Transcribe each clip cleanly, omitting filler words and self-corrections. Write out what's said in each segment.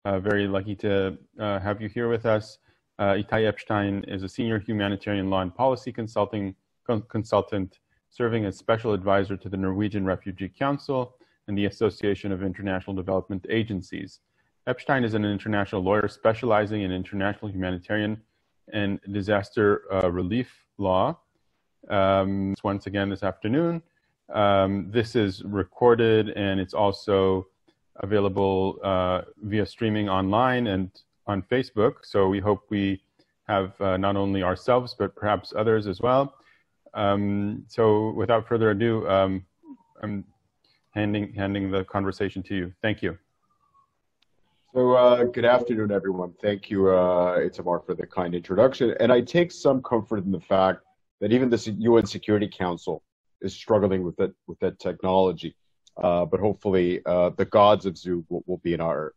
Very lucky to have you here with us. Itay Epshtain is a senior humanitarian law and policy consultant serving as special advisor to the Norwegian Refugee Council and the Association of International Development Agencies. Epshtain is an international lawyer specializing in international humanitarian and disaster relief law. Once again this afternoon. This is recorded and it's also available via streaming online and on Facebook. So we hope we have not only ourselves, but perhaps others as well. So without further ado, I'm handing the conversation to you. Thank you. So good afternoon, everyone. Thank you, Itamar, for the kind introduction. And I take some comfort in the fact that even the UN Security Council is struggling with that technology. But hopefully the gods of Zoom will be in our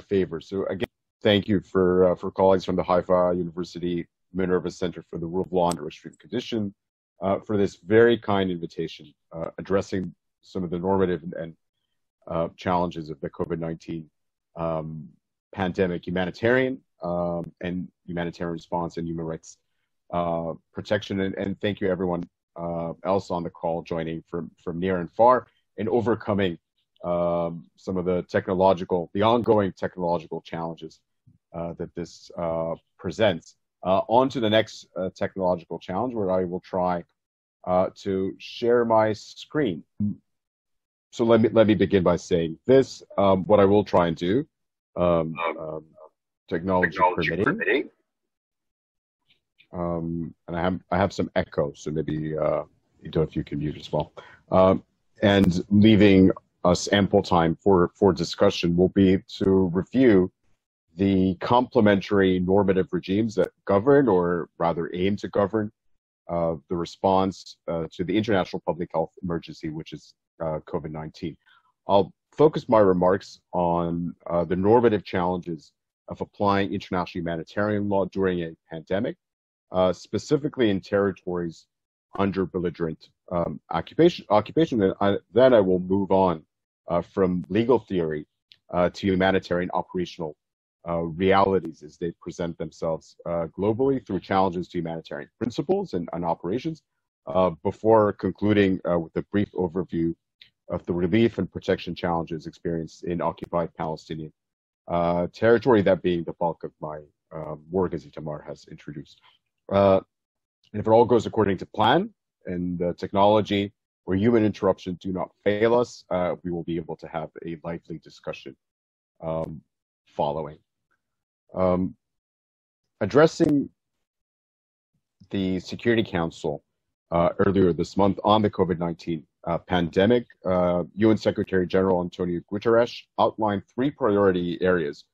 favor. So again, thank you for colleagues from the Haifa University Minerva Center for the Rule of Law under Extreme Condition for this very kind invitation, addressing some of the normative and challenges of the COVID-19 pandemic, humanitarian and humanitarian response and human rights protection. And thank you everyone else on the call joining from near and far and overcoming some of the ongoing technological challenges that this presents. On to the next technological challenge, where I will try to share my screen. So let me begin by saying this. What I will try and do, technology permitting. And I have some echo, so maybe if you can mute as well. And leaving us ample time for discussion will be to review the complementary normative regimes that govern, or rather aim to govern, the response to the international public health emergency, which is COVID-19. I'll focus my remarks on the normative challenges of applying international humanitarian law during a pandemic, specifically in territories under belligerent occupation. And then I will move on from legal theory to humanitarian operational realities as they present themselves globally through challenges to humanitarian principles and operations, before concluding with a brief overview of the relief and protection challenges experienced in occupied Palestinian territory, that being the bulk of my work, as Itamar has introduced. And if it all goes according to plan and technology or human interruption do not fail us, we will be able to have a lively discussion following. Addressing the Security Council earlier this month on the COVID-19 pandemic, UN Secretary General Antonio Guterres outlined 3 priority areas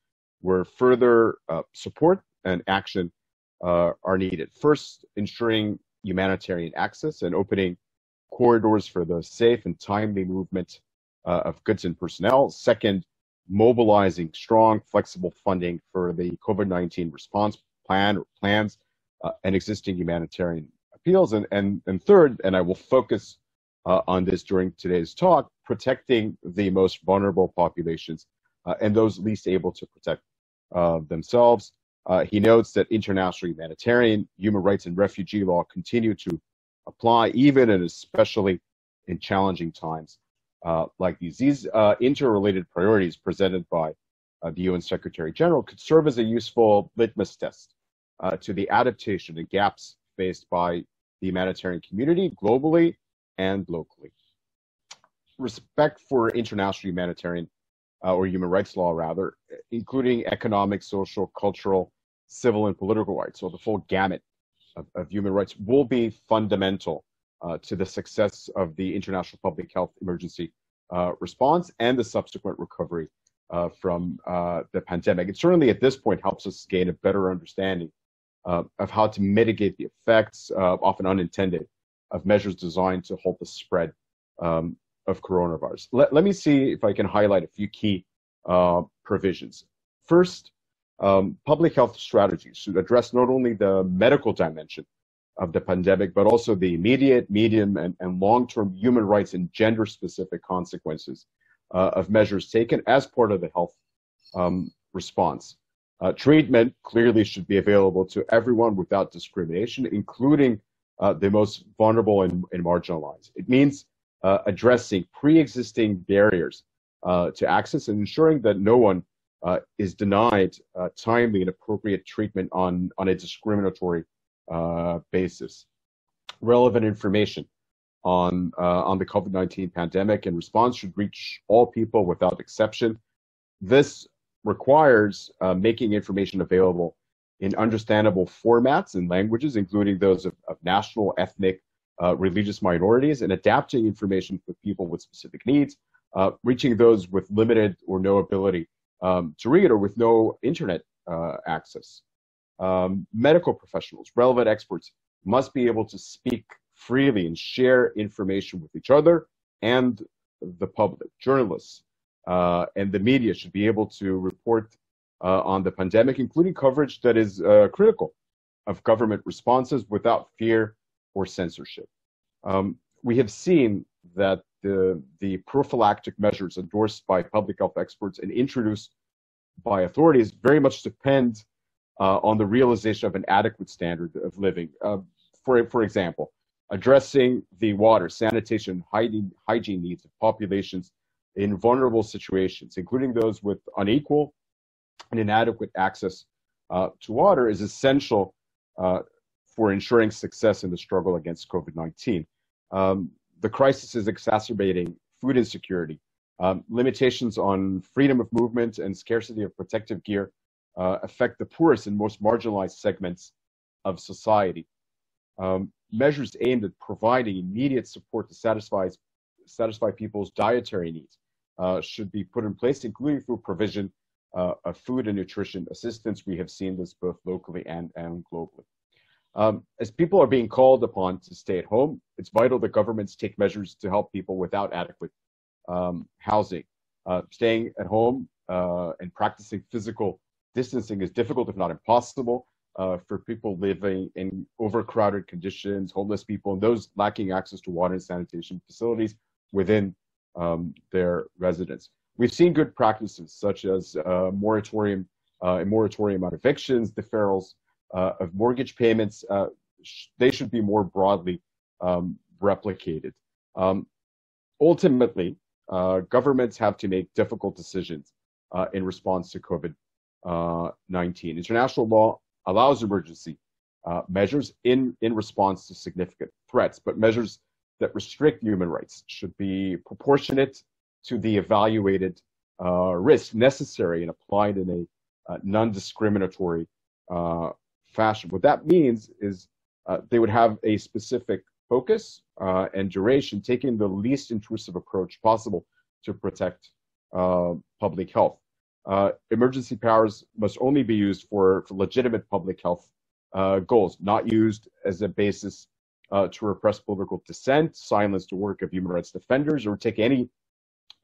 where further support and action are needed. First, ensuring humanitarian access and opening corridors for the safe and timely movement of goods and personnel. Second, mobilizing strong, flexible funding for the COVID-19 response plans and existing humanitarian appeals. And third, and I will focus on this during today's talk, protecting the most vulnerable populations and those least able to protect themselves. He notes that international humanitarian, human rights, and refugee law continue to apply even and especially in challenging times like these. These interrelated priorities presented by the UN Secretary General could serve as a useful litmus test to the adaptation and gaps faced by the humanitarian community globally and locally. Respect for international humanitarian or human rights law, rather, including economic, social, cultural, civil, and political rights, so the full gamut of human rights, will be fundamental to the success of the international public health emergency response and the subsequent recovery from the pandemic. It certainly at this point helps us gain a better understanding of how to mitigate the effects, often unintended, of measures designed to halt the spread of coronavirus. Let me see if I can highlight a few key provisions. First, public health strategies should address not only the medical dimension of the pandemic, but also the immediate, medium, and long-term human rights and gender-specific consequences of measures taken as part of the health response. Treatment clearly should be available to everyone without discrimination, including the most vulnerable and marginalized. It means addressing pre-existing barriers to access and ensuring that no one is denied timely and appropriate treatment on a discriminatory basis. Relevant information on the COVID-19 pandemic and response should reach all people without exception. This requires making information available in understandable formats and languages, including those of national, ethnic, religious minorities, and adapting information for people with specific needs, reaching those with limited or no ability to read or with no internet access. Medical professionals, relevant experts, must be able to speak freely and share information with each other and the public. Journalists and the media should be able to report on the pandemic, including coverage that is critical of government responses without fear or censorship. We have seen that the prophylactic measures endorsed by public health experts and introduced by authorities very much depend on the realization of an adequate standard of living. For example, addressing the water, sanitation, hygiene needs of populations in vulnerable situations, including those with unequal and inadequate access to water, is essential for ensuring success in the struggle against COVID-19. The crisis is exacerbating food insecurity. Limitations on freedom of movement and scarcity of protective gear affect the poorest and most marginalized segments of society. Measures aimed at providing immediate support to satisfy people's dietary needs should be put in place, including through provision of food and nutrition assistance. We have seen this both locally and globally. As people are being called upon to stay at home, it's vital that governments take measures to help people without adequate housing. Staying at home and practicing physical distancing is difficult, if not impossible, for people living in overcrowded conditions, homeless people, and those lacking access to water and sanitation facilities within their residence. We've seen good practices such as a moratorium on evictions, deferrals of mortgage payments. They should be more broadly replicated. Ultimately, governments have to make difficult decisions in response to COVID-19. International law allows emergency measures in response to significant threats, but measures that restrict human rights should be proportionate to the evaluated risk necessary and applied in a non-discriminatory fashion. What that means is they would have a specific focus and duration, taking the least intrusive approach possible to protect public health. Emergency powers must only be used for legitimate public health goals, not used as a basis to repress political dissent, silence the work of human rights defenders, or take any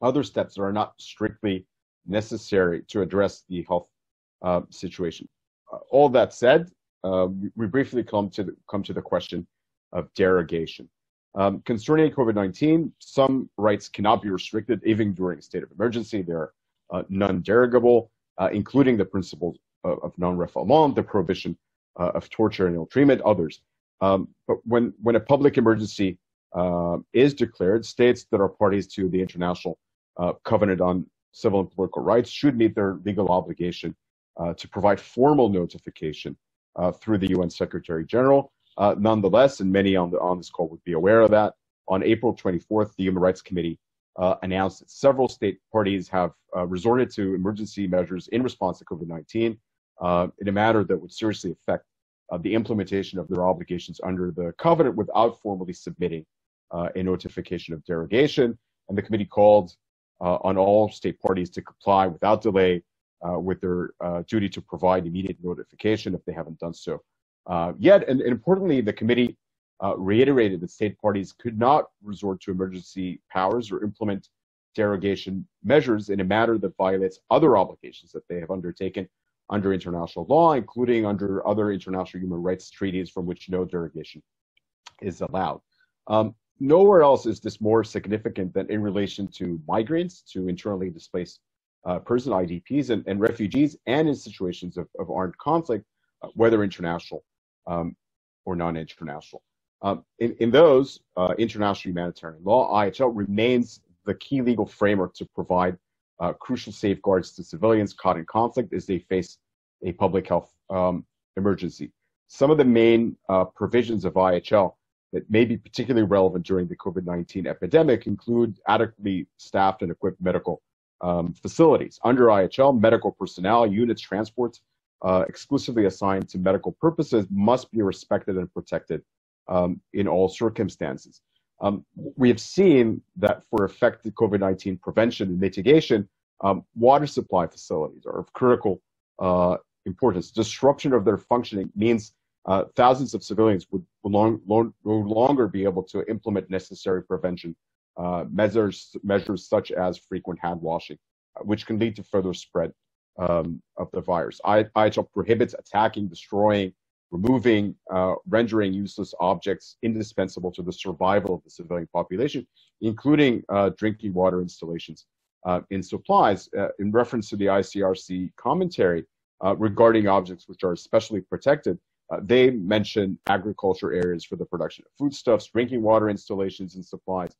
other steps that are not strictly necessary to address the health situation. All that said, we briefly come to the question of derogation. Concerning COVID-19, some rights cannot be restricted even during a state of emergency. There are none derogable, including the principles of non-refoulement, the prohibition of torture and ill treatment, others. But when a public emergency is declared, states that are parties to the International Covenant on Civil and Political Rights should meet their legal obligation to provide formal notification through the UN Secretary General. Nonetheless, and many on this call would be aware of that, on April 24th, the Human Rights Committee announced that several state parties have resorted to emergency measures in response to COVID-19 in a manner that would seriously affect the implementation of their obligations under the covenant without formally submitting a notification of derogation. And the committee called on all state parties to comply without delay with their duty to provide immediate notification if they haven't done so yet. And importantly, the committee reiterated that state parties could not resort to emergency powers or implement derogation measures in a manner that violates other obligations that they have undertaken under international law, including under other international human rights treaties from which no derogation is allowed. Nowhere else is this more significant than in relation to migrants, to internally displaced person, IDPs, and refugees, and in situations of armed conflict, whether international or non-international. In those, international humanitarian law, IHL, remains the key legal framework to provide crucial safeguards to civilians caught in conflict as they face a public health emergency. Some of the main provisions of IHL that may be particularly relevant during the COVID-19 epidemic include adequately staffed and equipped medical facilities. Under IHL, medical personnel, units, transports exclusively assigned to medical purposes must be respected and protected in all circumstances. We have seen that for effective COVID-19 prevention and mitigation, water supply facilities are of critical importance. Disruption of their functioning means thousands of civilians would no longer be able to implement necessary prevention measures such as frequent hand washing, which can lead to further spread of the virus. IHL prohibits attacking, destroying, removing, rendering useless objects indispensable to the survival of the civilian population, including drinking water installations in supplies. In reference to the ICRC commentary regarding objects which are especially protected, they mention agriculture areas for the production of foodstuffs, drinking water installations and supplies,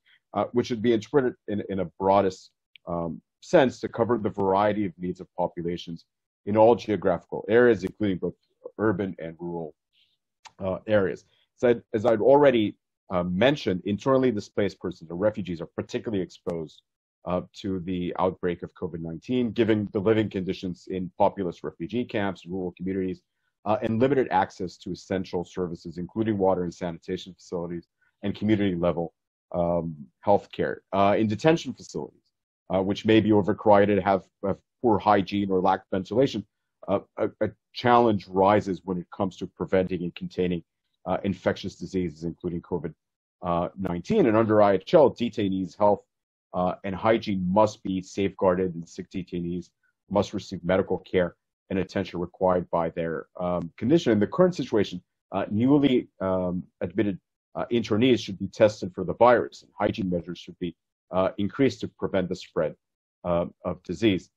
which should be interpreted in a broadest sense to cover the variety of needs of populations in all geographical areas, including both urban and rural areas. So as I'd already mentioned, internally displaced persons or refugees are particularly exposed to the outbreak of COVID-19, given the living conditions in populous refugee camps, rural communities, and limited access to essential services, including water and sanitation facilities and community-level health care. In detention facilities, which may be overcrowded, have poor hygiene or lack ventilation, a challenge rises when it comes to preventing and containing infectious diseases, including COVID-19. And under IHL, detainees' health and hygiene must be safeguarded, and sick detainees must receive medical care and attention required by their condition. In the current situation, newly admitted internees should be tested for the virus, and hygiene measures should be increased to prevent the spread of disease.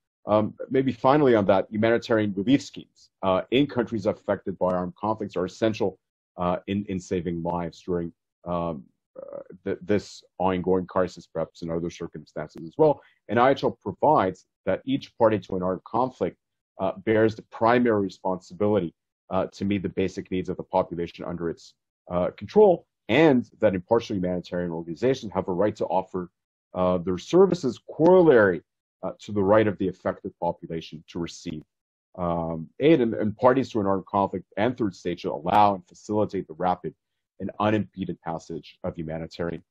Maybe finally on that, humanitarian relief schemes in countries affected by armed conflicts are essential in saving lives during this ongoing crisis, perhaps in other circumstances as well. And IHL provides that each party to an armed conflict bears the primary responsibility to meet the basic needs of the population under its control, and that impartial humanitarian organizations have a right to offer their services corollary to the right of the affected population to receive aid. And parties to an armed conflict and third state should allow and facilitate the rapid and unimpeded passage of humanitarian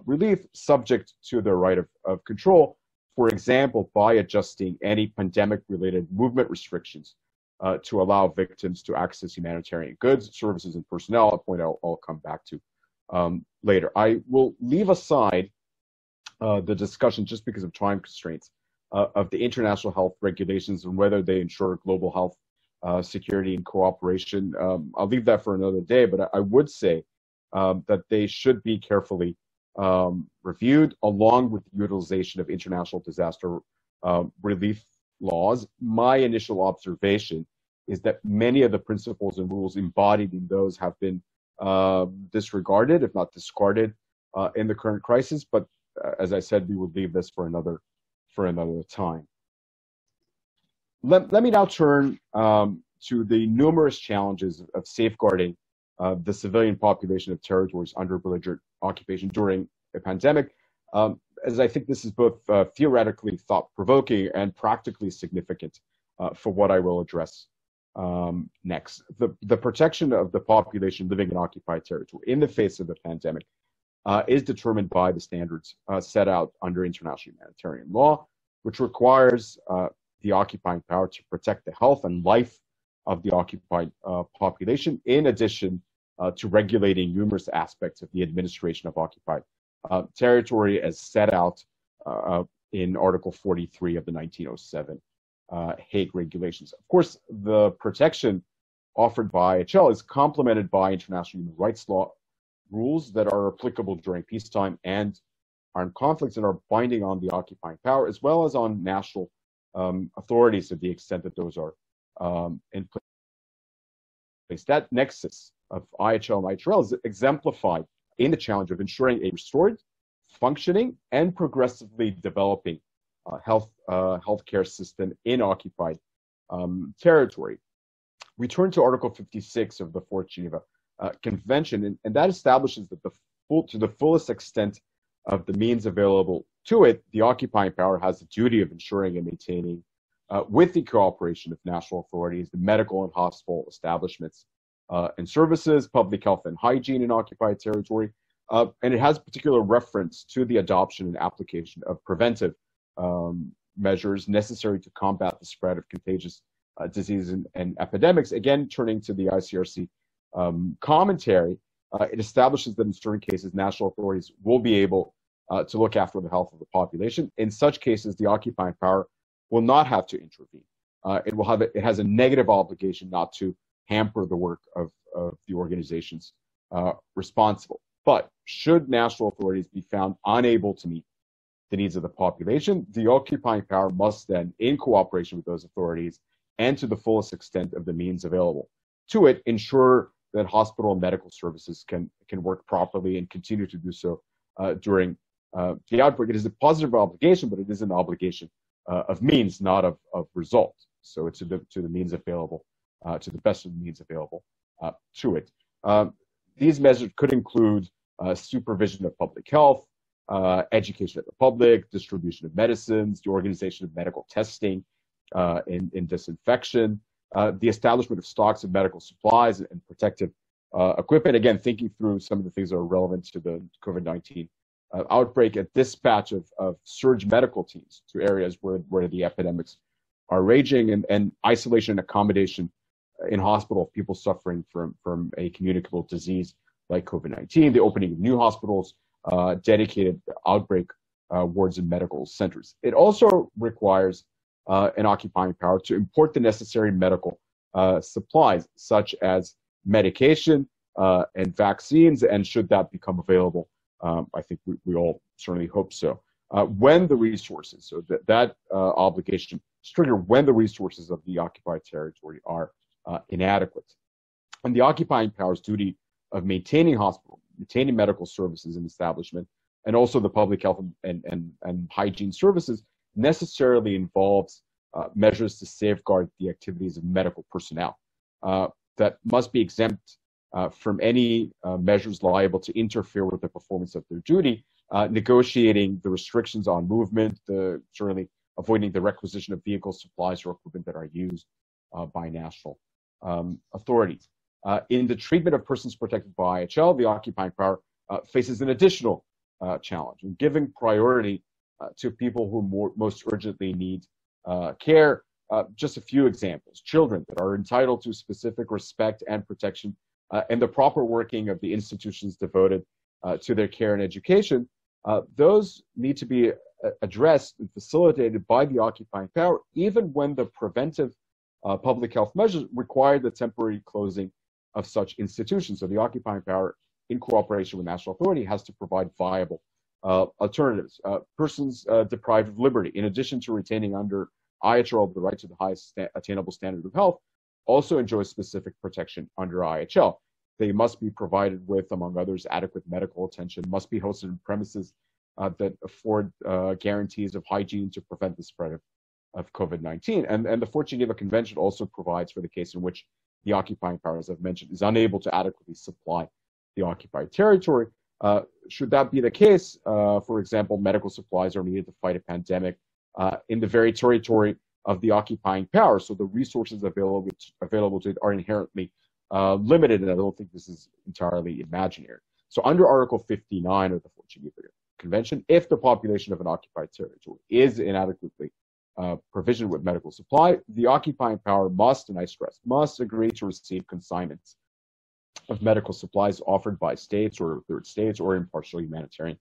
relief, subject to their right of control, for example, by adjusting any pandemic-related movement restrictions to allow victims to access humanitarian goods, services, and personnel, a point I'll come back to later. I will leave aside the discussion, just because of time constraints, of the international health regulations and whether they ensure global health security and cooperation. I'll leave that for another day, but I would say that they should be carefully reviewed, along with the utilization of international disaster relief laws. My initial observation is that many of the principles and rules embodied in those have been disregarded, if not discarded, in the current crisis. But as I said, we will leave this for another time. Let me now turn to the numerous challenges of safeguarding the civilian population of territories under belligerent occupation during a pandemic, as I think this is both theoretically thought-provoking and practically significant for what I will address next. The protection of the population living in occupied territory in the face of the pandemic is determined by the standards set out under international humanitarian law, which requires the occupying power to protect the health and life of the occupied population, in addition to regulating numerous aspects of the administration of occupied territory as set out in Article 43 of the 1907 Hague Regulations. Of course, the protection offered by IHL is complemented by international human rights law rules that are applicable during peacetime and armed conflicts and are binding on the occupying power, as well as on national authorities to the extent that those are in place. That nexus of IHL and IHRL is exemplified in the challenge of ensuring a restored, functioning, and progressively developing healthcare system in occupied territory. We turn to Article 56 of the Fourth Geneva Convention, and that establishes that to the fullest extent of the means available to it, the occupying power has the duty of ensuring and maintaining, with the cooperation of national authorities, the medical and hospital establishments and services, public health and hygiene in occupied territory, and it has particular reference to the adoption and application of preventive measures necessary to combat the spread of contagious diseases and epidemics. Again, turning to the ICRC commentary, it establishes that in certain cases, national authorities will be able to look after the health of the population. In such cases, the occupying power will not have to intervene. It has a negative obligation not to hamper the work of the organizations responsible. But should national authorities be found unable to meet the needs of the population, the occupying power must then, in cooperation with those authorities and to the fullest extent of the means available to it, ensure that hospital and medical services can work properly and continue to do so during the outbreak. It is a positive obligation, but it is an obligation of means, not of result. So it's to the means available, to the best of the means available to it. These measures could include supervision of public health, education of the public, distribution of medicines, the organization of medical testing in disinfection, the establishment of stocks of medical supplies and protective equipment. Again, thinking through some of the things that are relevant to the COVID-19 outbreak, a dispatch of surge medical teams to areas where the epidemics are raging, and isolation and accommodation in hospital of people suffering from a communicable disease like COVID-19, the opening of new hospitals, dedicated outbreak wards and medical centers. It also requires an occupying power to import the necessary medical supplies, such as medication and vaccines, and should that become available, I think we all certainly hope so. When the resources, so that obligation is triggered when the resources of the occupied territory are inadequate. And the occupying power's duty of maintaining hospital, maintaining medical services and establishment, and also the public health and hygiene services necessarily involves measures to safeguard the activities of medical personnel that must be exempt from any measures liable to interfere with the performance of their duty, negotiating the restrictions on movement, certainly avoiding the requisition of vehicles, supplies, or equipment that are used by national authorities. In the treatment of persons protected by IHL, the occupying power faces an additional challenge in giving priority to people who most urgently need care. Just a few examples: children that are entitled to specific respect and protection, and the proper working of the institutions devoted to their care and education. Those need to be addressed and facilitated by the occupying power, even when the preventive public health measures require the temporary closing of such institutions. So the occupying power, in cooperation with national authority, has to provide viable alternatives. Persons deprived of liberty, in addition to retaining under IHL the right to the highest attainable standard of health, also enjoy specific protection under IHL. They must be provided with, among others, adequate medical attention, must be hosted in premises that afford guarantees of hygiene to prevent the spread of COVID-19. And the Fourth Geneva Convention also provides for the case in which the occupying power, as I've mentioned, is unable to adequately supply the occupied territory. Should that be the case, for example, medical supplies are needed to fight a pandemic in the very territory of the occupying power, so the resources available to it are inherently limited, and I don't think this is entirely imaginary. So under Article 59 of the Fourth Geneva Convention, if the population of an occupied territory is inadequately provisioned with medical supply, the occupying power must, and I stress, must agree to receive consignments of medical supplies offered by states or third states or impartial humanitarian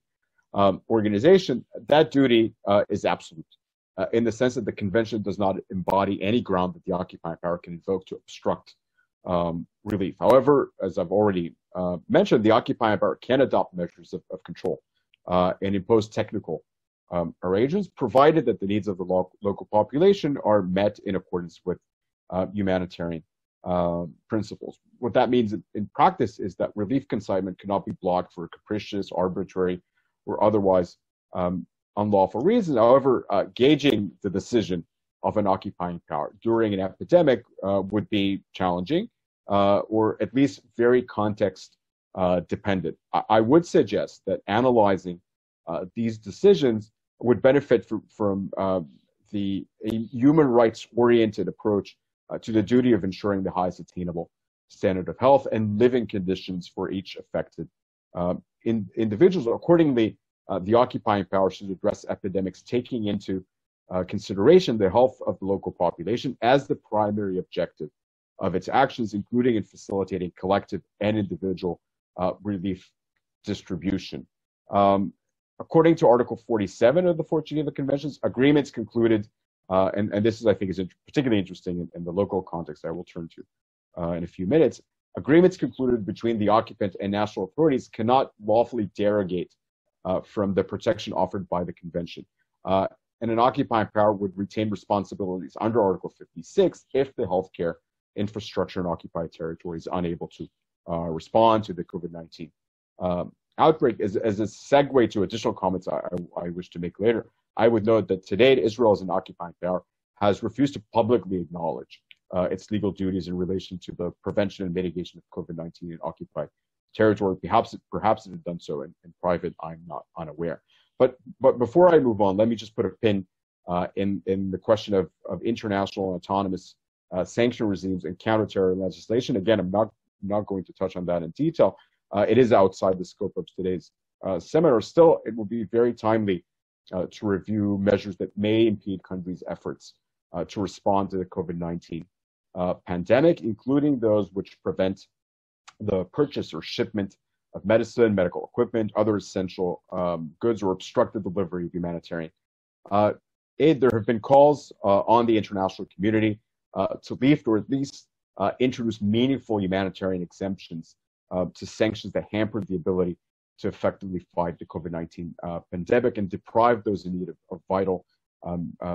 organization. That duty is absolute in the sense that the convention does not embody any ground that the occupying power can invoke to obstruct relief. However, as I've already mentioned, the occupying power can adopt measures of control and impose technical arrangements, provided that the needs of the local population are met in accordance with humanitarian principles. What that means in practice is that relief consignment cannot be blocked for capricious, arbitrary, or otherwise unlawful reasons. However, gauging the decision of an occupying power during an epidemic would be challenging, or at least very context dependent. I would suggest that analyzing these decisions would benefit from a human rights oriented approach to the duty of ensuring the highest attainable standard of health and living conditions for each affected individuals. Accordingly, the occupying power should address epidemics taking into consideration the health of the local population as the primary objective of its actions, including in facilitating collective and individual relief distribution. According to Article 47 of the 4th Geneva Conventions, agreements concluded, and this is, I think, is particularly interesting in the local context I will turn to in a few minutes, agreements concluded between the occupant and national authorities cannot lawfully derogate from the protection offered by the convention. And an occupying power would retain responsibilities under Article 56 if the healthcare infrastructure in occupied territory is unable to respond to the COVID-19 outbreak. As a segue to additional comments I wish to make later, I would note that to date, Israel as an occupying power has refused to publicly acknowledge its legal duties in relation to the prevention and mitigation of COVID-19 in occupied territory. Perhaps it had done so in private. I'm not unaware. But before I move on, let me just put a pin in the question of international autonomous sanction regimes and counterterror legislation. Again, I'm not going to touch on that in detail. It is outside the scope of today's seminar. Still, it will be very timely to review measures that may impede countries' efforts to respond to the COVID-19 pandemic, including those which prevent the purchase or shipment of medicine, medical equipment, other essential goods, or obstruct the delivery of humanitarian aid. There have been calls on the international community to lift or at least introduce meaningful humanitarian exemptions to sanctions that hamper the ability to effectively fight the COVID-19 pandemic and deprive those in need of vital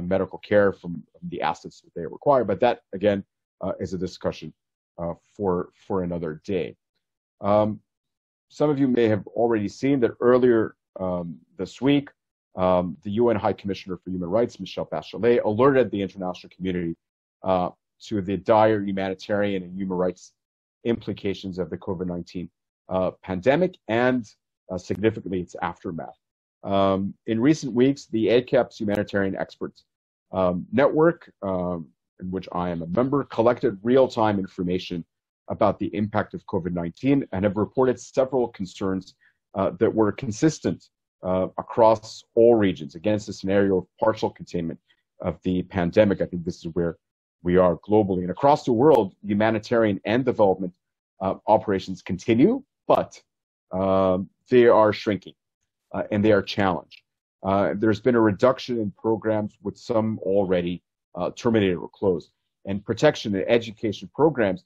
medical care from the assets that they require. But that, again, is a discussion for another day. Some of you may have already seen that earlier this week, the UN High Commissioner for Human Rights, Michelle Bachelet, alerted the international community to the dire humanitarian and human rights implications of the COVID-19 pandemic and significantly its aftermath. In recent weeks, the ACAP's Humanitarian Experts Network, in which I am a member, collected real-time information about the impact of COVID-19 and have reported several concerns that were consistent across all regions against a scenario of partial containment of the pandemic. I think this is where we are globally. And across the world, humanitarian and development operations continue, but they are shrinking and they are challenged. There's been a reduction in programs with some already terminated or closed. And protection and education programs,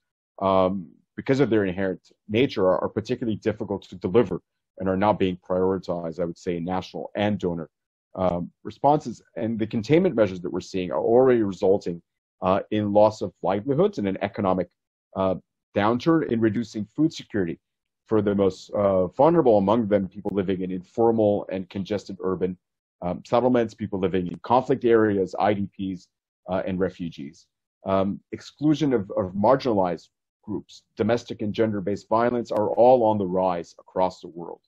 because of their inherent nature, are particularly difficult to deliver and are now being prioritized, I would say, in national and donor responses. And the containment measures that we're seeing are already resulting in loss of livelihoods and an economic downturn, in reducing food security for the most vulnerable among them, people living in informal and congested urban settlements, people living in conflict areas, IDPs, and refugees. Exclusion of marginalized groups, domestic and gender-based violence are all on the rise across the world.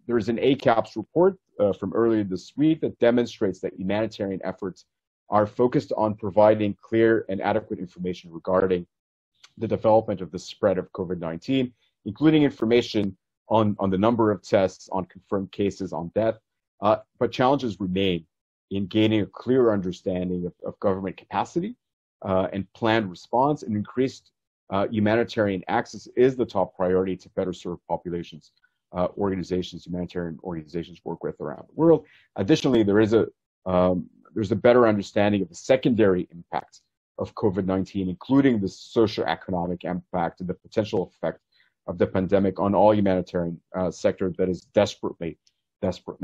There is an ACAPS report from earlier this week that demonstrates that humanitarian efforts are focused on providing clear and adequate information regarding the development of the spread of COVID-19, including information on the number of tests, on confirmed cases, on death. But challenges remain in gaining a clear understanding of government capacity and planned response, and increased humanitarian access is the top priority to better serve populations, humanitarian organizations work with around the world. Additionally, there's a better understanding of the secondary impacts of COVID-19, including the socioeconomic impact and the potential effect of the pandemic on all humanitarian sector that is desperately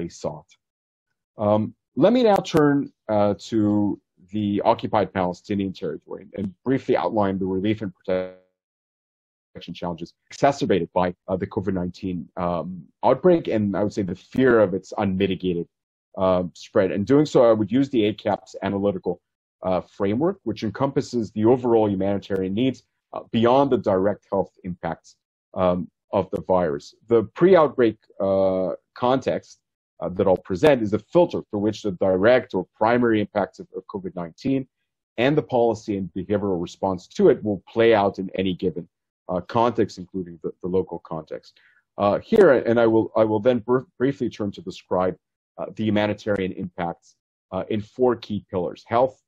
sought. Let me now turn to the occupied Palestinian territory and briefly outline the relief and protection challenges exacerbated by the COVID-19 outbreak, and I would say the fear of its unmitigated spread. And doing so, I would use the ACAP's analytical framework, which encompasses the overall humanitarian needs beyond the direct health impacts of the virus. The pre-outbreak context that I'll present is a filter for which the direct or primary impacts of COVID-19 and the policy and behavioral response to it will play out in any given context, including the local context. Here, and I will then briefly turn to describe the humanitarian impacts in four key pillars: health,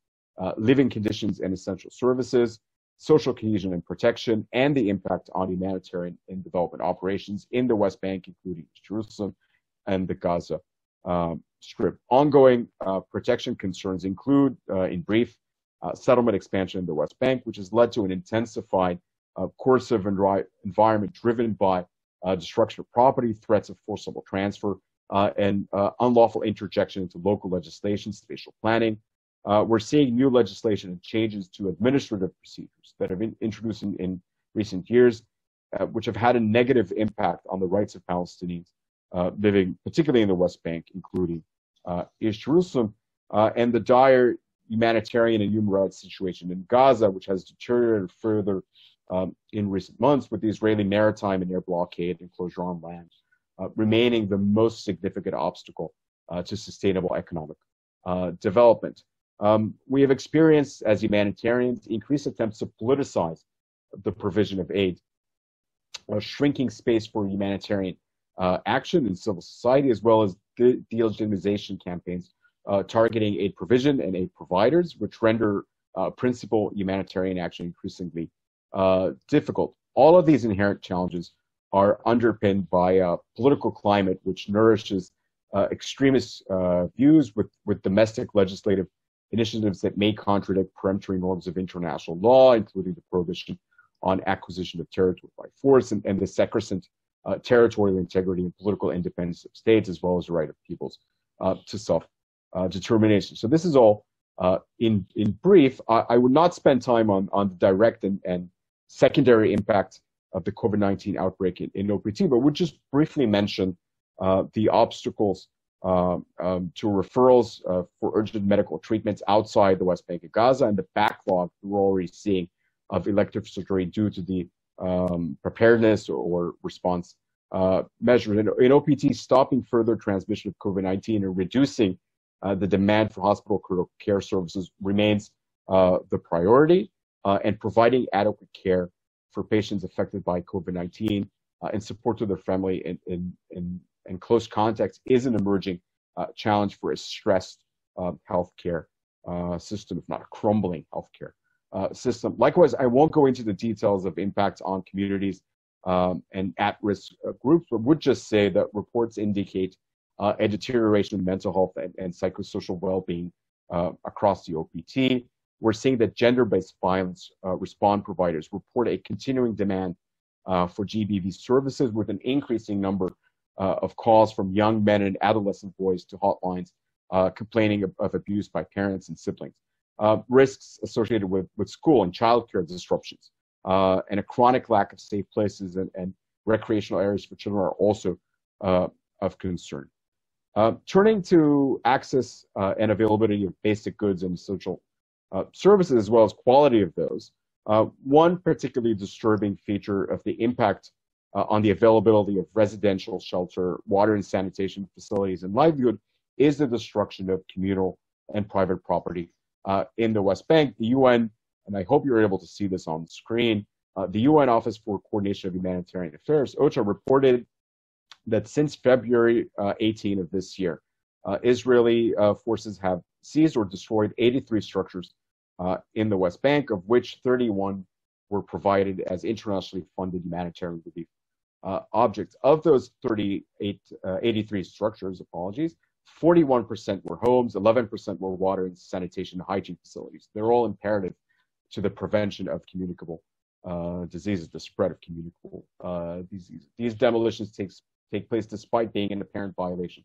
living conditions and essential services, social cohesion and protection, and the impact on humanitarian and development operations in the West Bank, including Jerusalem and the Gaza Strip. Ongoing protection concerns include, in brief, settlement expansion in the West Bank, which has led to an intensified coercive environment driven by destruction of property, threats of forcible transfer, and unlawful interjection into local legislation, spatial planning. We're seeing new legislation and changes to administrative procedures that have been introduced in recent years, which have had a negative impact on the rights of Palestinians living particularly in the West Bank, including East Jerusalem, and the dire humanitarian and human rights situation in Gaza, which has deteriorated further in recent months, with the Israeli maritime and air blockade and closure on land remaining the most significant obstacle to sustainable economic development. We have experienced, as humanitarians, increased attempts to politicize the provision of aid, shrinking space for humanitarian action in civil society, as well as delegitimization campaigns targeting aid provision and aid providers, which render principal humanitarian action increasingly difficult. All of these inherent challenges are underpinned by a political climate which nourishes extremist views with domestic legislative initiatives that may contradict peremptory norms of international law, including the prohibition on acquisition of territory by force and the sacrosanct territorial integrity and political independence of states, as well as the right of peoples to self-determination. So this is all in brief. I would not spend time on the direct and secondary impact of the COVID-19 outbreak in OPT, but would just briefly mention the obstacles to referrals for urgent medical treatments outside the West Bank and Gaza, and the backlog we're already seeing of elective surgery due to the preparedness or response measures. In OPT, stopping further transmission of COVID-19 and reducing the demand for hospital critical care services remains the priority, and providing adequate care for patients affected by COVID-19 and support to their family and close contacts is an emerging challenge for a stressed healthcare system, if not a crumbling healthcare system. Likewise, I won't go into the details of impacts on communities and at-risk groups, but would just say that reports indicate a deterioration in mental health and psychosocial well-being across the OPT. We're seeing that gender-based violence response providers report a continuing demand for GBV services, with an increasing number of calls from young men and adolescent boys to hotlines complaining of abuse by parents and siblings. Risks associated with school and childcare disruptions and a chronic lack of safe places and recreational areas for children are also of concern. Turning to access and availability of basic goods and social services, as well as quality of those, one particularly disturbing feature of the impact on the availability of residential shelter, water and sanitation facilities, and livelihood is the destruction of communal and private property in the West Bank. The UN, and I hope you're able to see this on the screen, the UN Office for Coordination of Humanitarian Affairs, OCHA, reported that since February 18 of this year, Israeli forces have seized or destroyed 83 structures in the West Bank, of which 31 were provided as internationally funded humanitarian relief objects. Of those 83 structures, 41% were homes, 11% were water and sanitation and hygiene facilities. They're all imperative to the prevention of communicable diseases, the spread of communicable diseases. These demolitions take place despite being in apparent violation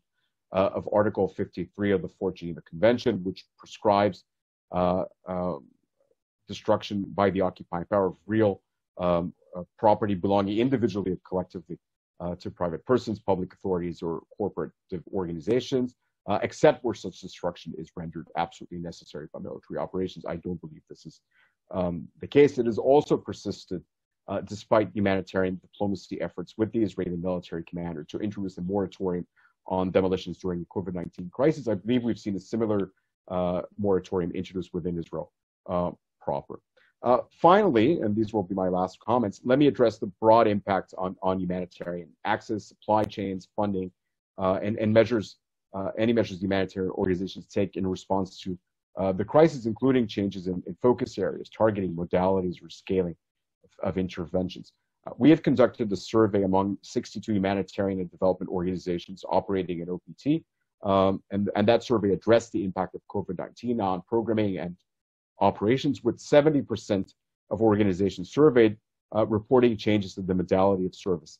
of Article 53 of the Fourth Geneva Convention, which prescribes destruction by the occupying power of real property belonging individually or collectively to private persons, public authorities, or corporate organizations, except where such destruction is rendered absolutely necessary by military operations. I don't believe this is the case. It has also persisted despite humanitarian diplomacy efforts with the Israeli military commander to introduce a moratorium on demolitions during the COVID-19 crisis. I believe we've seen a similar moratorium introduced within Israel proper. Finally, and these will be my last comments, let me address the broad impact on humanitarian access, supply chains, funding, and measures, any measures humanitarian organizations take in response to the crisis, including changes in focus areas, targeting modalities, or scaling of interventions. We have conducted a survey among 62 humanitarian and development organizations operating in OPT, and that survey addressed the impact of COVID-19 on programming and operations, with 70% of organizations surveyed reporting changes in the modality of service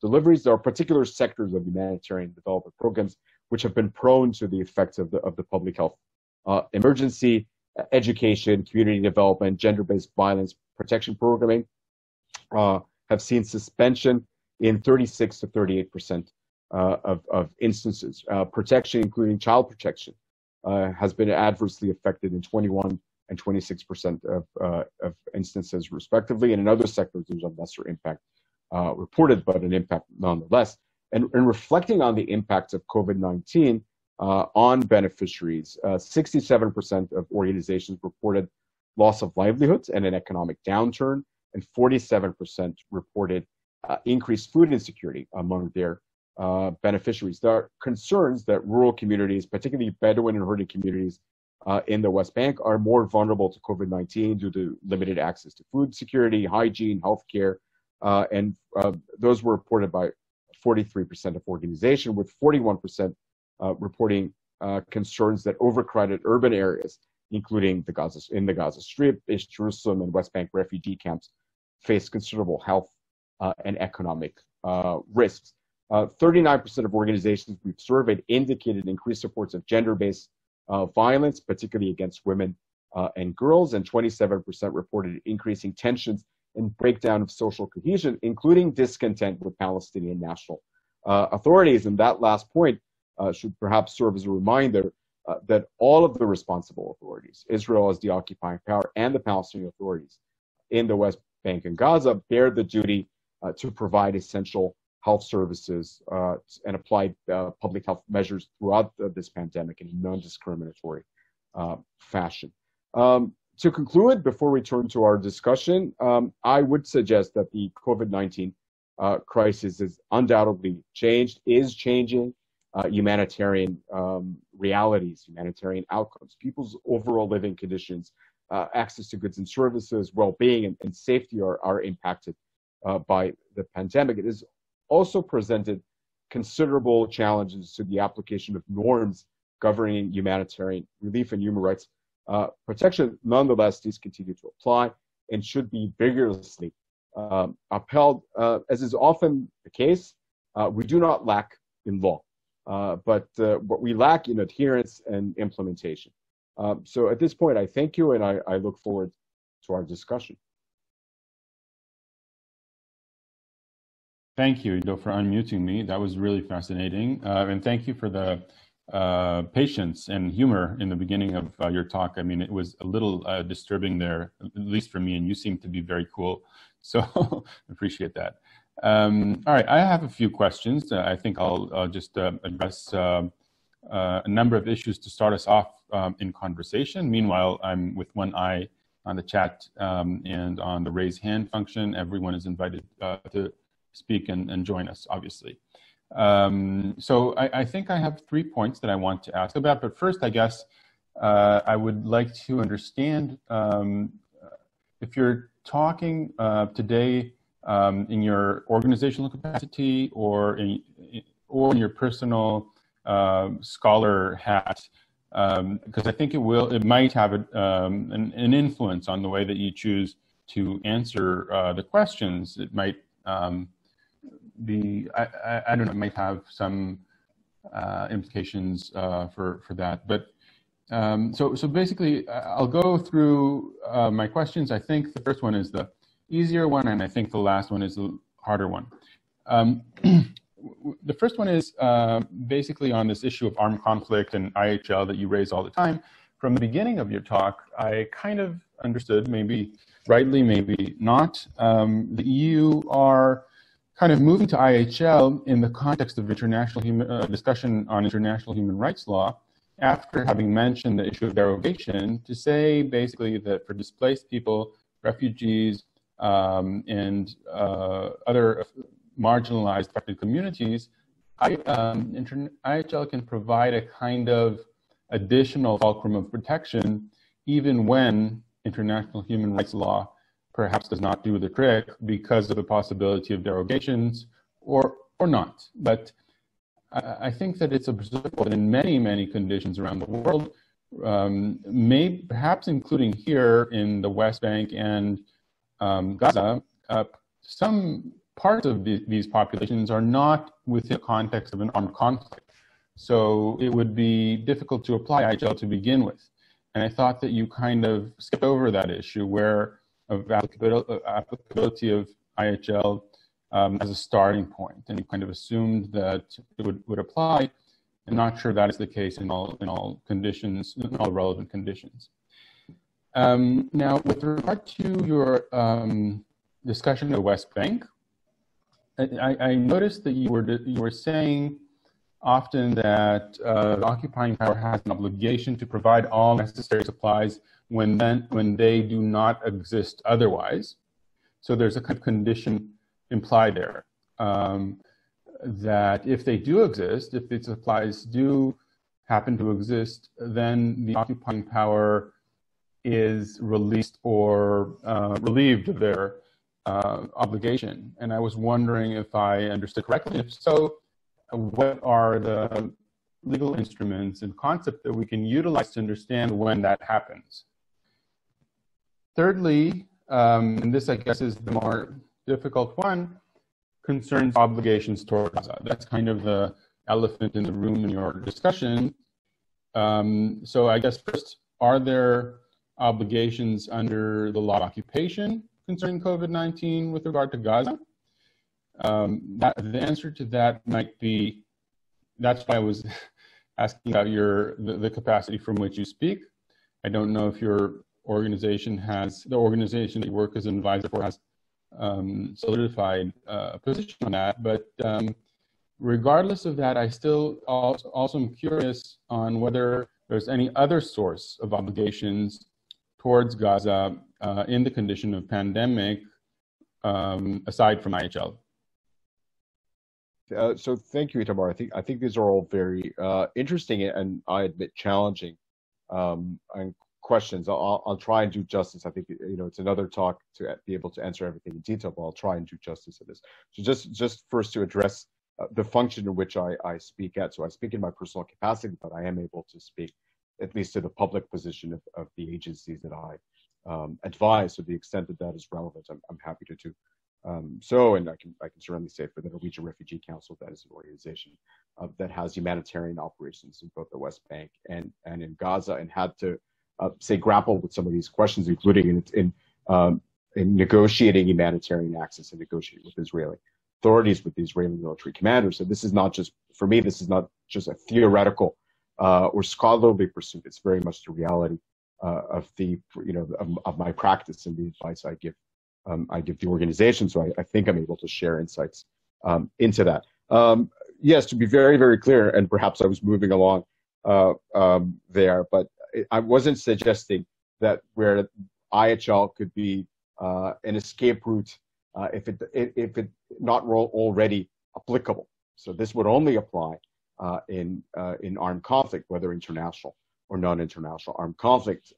deliveries. There are particular sectors of humanitarian development programs which have been prone to the effects of the public health emergency. Education, community development, gender-based violence protection programming have seen suspension in 36 to 38% of instances. Protection, including child protection, has been adversely affected in 21 and 26% of instances, respectively. And in other sectors, there's a lesser impact reported, but an impact nonetheless. And reflecting on the impacts of COVID-19 on beneficiaries, 67% of organizations reported loss of livelihoods and an economic downturn, and 47% reported increased food insecurity among their beneficiaries. There are concerns that rural communities, particularly Bedouin and herding communities in the West Bank, are more vulnerable to COVID-19 due to limited access to food security, hygiene, healthcare, and those were reported by 43% of organizations, with 41% reporting concerns that overcrowded urban areas, including the Gaza Strip, East Jerusalem, and West Bank refugee camps, face considerable health and economic risks. 39% of organizations we've surveyed indicated increased reports of gender-based violence, particularly against women and girls, and 27% reported increasing tensions and breakdown of social cohesion, including discontent with Palestinian national authorities. And that last point should perhaps serve as a reminder that all of the responsible authorities, Israel as the occupying power and the Palestinian authorities in the West Bank and Gaza, bear the duty to provide essential health services and apply public health measures throughout this pandemic in a non-discriminatory fashion. To conclude, before we turn to our discussion, I would suggest that the COVID-19 crisis is undoubtedly is changing humanitarian realities, humanitarian outcomes, people's overall living conditions, access to goods and services, well-being, and safety are impacted by the pandemic. It has also presented considerable challenges to the application of norms governing humanitarian relief and human rights protection. Nonetheless, these continue to apply and should be vigorously upheld. As is often the case, we do not lack in law, but what we lack in adherence and implementation. So at this point, I thank you, and I look forward to our discussion. Thank you, Ido, for unmuting me. That was really fascinating. And thank you for the patience and humor in the beginning of your talk. I mean, it was a little disturbing there, at least for me, and you seem to be very cool. So appreciate that. All right, I have a few questions. I think I'll just address a number of issues to start us off in conversation. Meanwhile, I'm with one eye on the chat and on the raise hand function. Everyone is invited to speak and join us, obviously. So I think I have 3 points that I want to ask about, but first, I guess I would like to understand if you're talking today in your organizational capacity or in your personal scholar hat, because I think it might have an influence on the way that you choose to answer the questions. It might I don't know, it might have some implications for that. But so basically, I'll go through my questions. I think the first one is the easier one, and I think the last one is the harder one. The first one is basically on this issue of armed conflict and IHL that you raise all the time. From the beginning of your talk, I kind of understood, maybe rightly, maybe not, the EU are kind of moving to IHL in the context of international discussion on international human rights law, after having mentioned the issue of derogation, to say basically that for displaced people, refugees, and other marginalized affected communities, IHL can provide a kind of additional fulcrum of protection, even when international human rights law perhaps does not do the trick because of the possibility of derogations or not. But I think that it's observable in many, many conditions around the world, perhaps including here in the West Bank and Gaza, some parts of these populations are not within the context of an armed conflict. So it would be difficult to apply IHL to begin with. And I thought that you kind of skipped over that issue where of applicability of IHL as a starting point, and you kind of assumed that it would apply. I'm not sure that is the case in all conditions, in all relevant conditions. Now, with regard to your discussion of the West Bank, I noticed that you were saying often that the occupying power has an obligation to provide all necessary supplies when they do not exist otherwise. So there's a kind of condition implied there, that if they do exist, if the supplies do happen to exist, then the occupying power is released or relieved of their obligation. And I was wondering if I understood correctly. If so, what are the legal instruments and concepts that we can utilize to understand when that happens? Thirdly, and this I guess is the more difficult one, concerns obligations toward Gaza. That's kind of the elephant in the room in your discussion. So I guess first, are there obligations under the law of occupation concerning COVID-19 with regard to Gaza? The answer to that might be, that's why I was asking about the capacity from which you speak. I don't know if your organization the organization that you work as an advisor for has solidified a position on that, but regardless of that, I still also am curious on whether there's any other source of obligations towards Gaza in the condition of pandemic, aside from IHL. So thank you, Itamar. I think these are all very interesting and I admit challenging and questions. I'll try and do justice. I think it's another talk to be able to answer everything in detail, but I'll try and do justice to this. So just first to address the function in which I speak at. So I speak in my personal capacity, but I am able to speak at least to the public position of the agencies that I advise. To the extent that that is relevant, I'm happy to do. And I can certainly say for the Norwegian Refugee Council, that is an organization that has humanitarian operations in both the West Bank and in Gaza, and had to grapple with some of these questions, including in negotiating humanitarian access and negotiating with Israeli authorities, with the Israeli military commanders. So this is not just, for me, this is not just a theoretical or scholarly pursuit. It's very much the reality of my practice and the advice I give the organization. So I think I'm able to share insights into that. Yes, to be very, very clear, and perhaps I was moving along there, but I wasn't suggesting that where IHL could be an escape route if it not already applicable. So this would only apply in armed conflict, whether international or non-international armed conflict.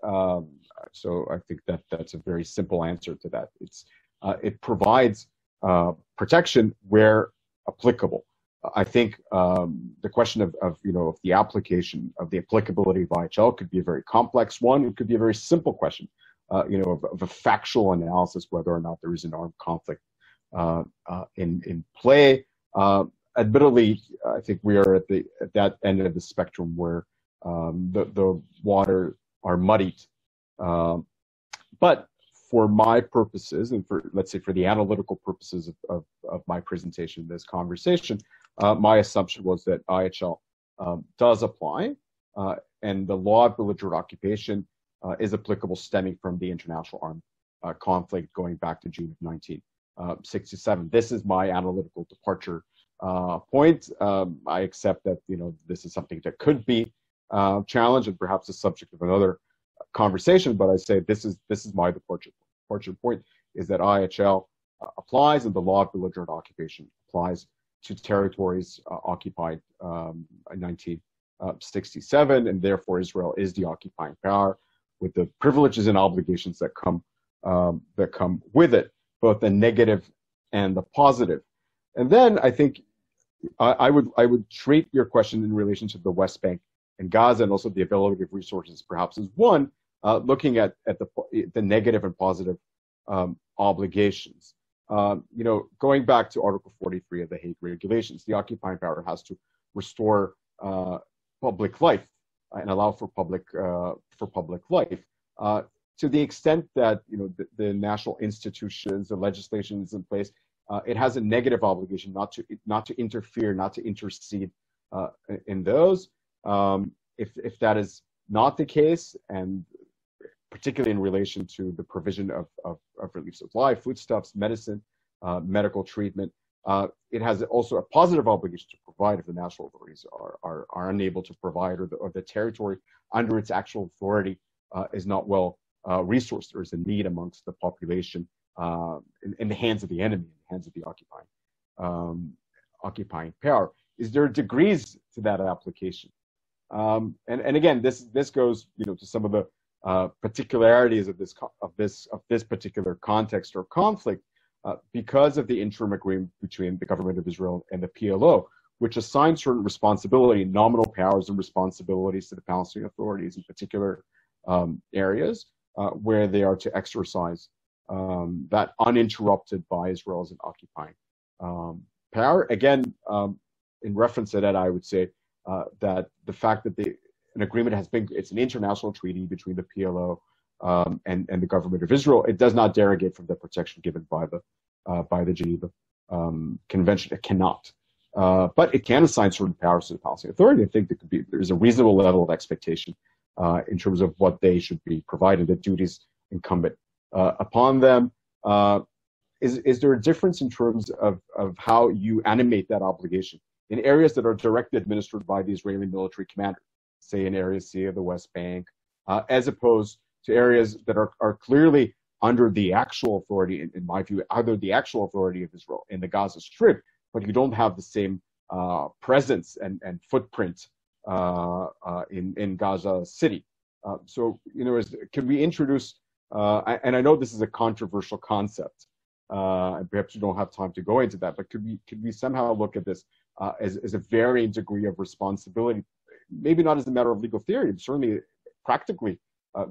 So I think that's a very simple answer to that. It provides protection where applicable. I think the question of the application of the applicability of IHL could be a very complex one. It could be a very simple question, of a factual analysis whether or not there is an armed conflict in play. admittedly, I think we are at that end of the spectrum where the water are muddied. But for my purposes, and for, let's say, for the analytical purposes of my presentation, this conversation, my assumption was that IHL does apply, and the law of belligerent occupation is applicable stemming from the international armed conflict going back to June of 1967. This is my analytical departure point. I accept that this is something that could be challenged and perhaps the subject of another conversation, but I say this is my departure point is that IHL applies, and the law of belligerent occupation applies to territories occupied in 1967, and therefore Israel is the occupying power with the privileges and obligations that come with it, both the negative and the positive. And then I think I would treat your question in relation to the West Bank and Gaza, and also the availability of resources, perhaps as one, looking at the negative and positive obligations. Going back to Article 43 of the Hague Regulations, the occupying power has to restore public life and allow for public life. To the extent that the national institutions, the legislation is in place, it has a negative obligation not to interfere, not to intercede in those. If that is not the case, and particularly in relation to the provision of relief supply, foodstuffs, medicine, medical treatment, it has also a positive obligation to provide if the national authorities are unable to provide, or the territory under its actual authority is not well resourced. There is a need amongst the population in the hands of the enemy, in the hands of the occupying power. Is there degrees to that application? And again, this goes to some of the particularities of this particular context or conflict, because of the interim agreement between the government of Israel and the PLO, which assigns certain responsibility, nominal powers and responsibilities to the Palestinian authorities in particular areas where they are to exercise that uninterrupted by Israel as an occupying power. Again, in reference to that, I would say that the fact that an agreement it's an international treaty between the PLO and the government of Israel. It does not derogate from the protection given by the Geneva Convention. It cannot. But it can assign certain powers to the Palestinian Authority. I think there's a reasonable level of expectation in terms of what they should be provided, the duties incumbent upon them. Is there a difference in terms of how you animate that obligation in areas that are directly administered by the Israeli military commander, say in Area C of the West Bank, as opposed to areas that are clearly under the actual authority, in my view, either the actual authority of Israel in the Gaza Strip, but you don't have the same presence and footprint in Gaza City. So, can we introduce, and I know this is a controversial concept, and perhaps you don't have time to go into that, but could we somehow look at this as a varying degree of responsibility, maybe not as a matter of legal theory, but certainly practically,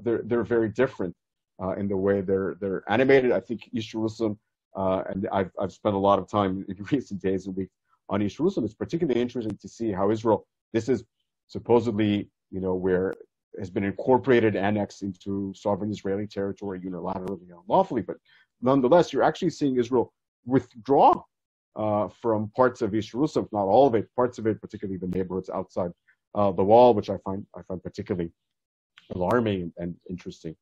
they're very different in the way they're animated. I think East Jerusalem, and I've spent a lot of time in recent days and weeks on East Jerusalem. It's particularly interesting to see how Israel, this is supposedly, where it has been incorporated, annexed into sovereign Israeli territory unilaterally, unlawfully, but nonetheless, you're actually seeing Israel withdraw from parts of East Jerusalem, not all of it, parts of it, particularly the neighborhoods outside the wall, which I find particularly alarming and interesting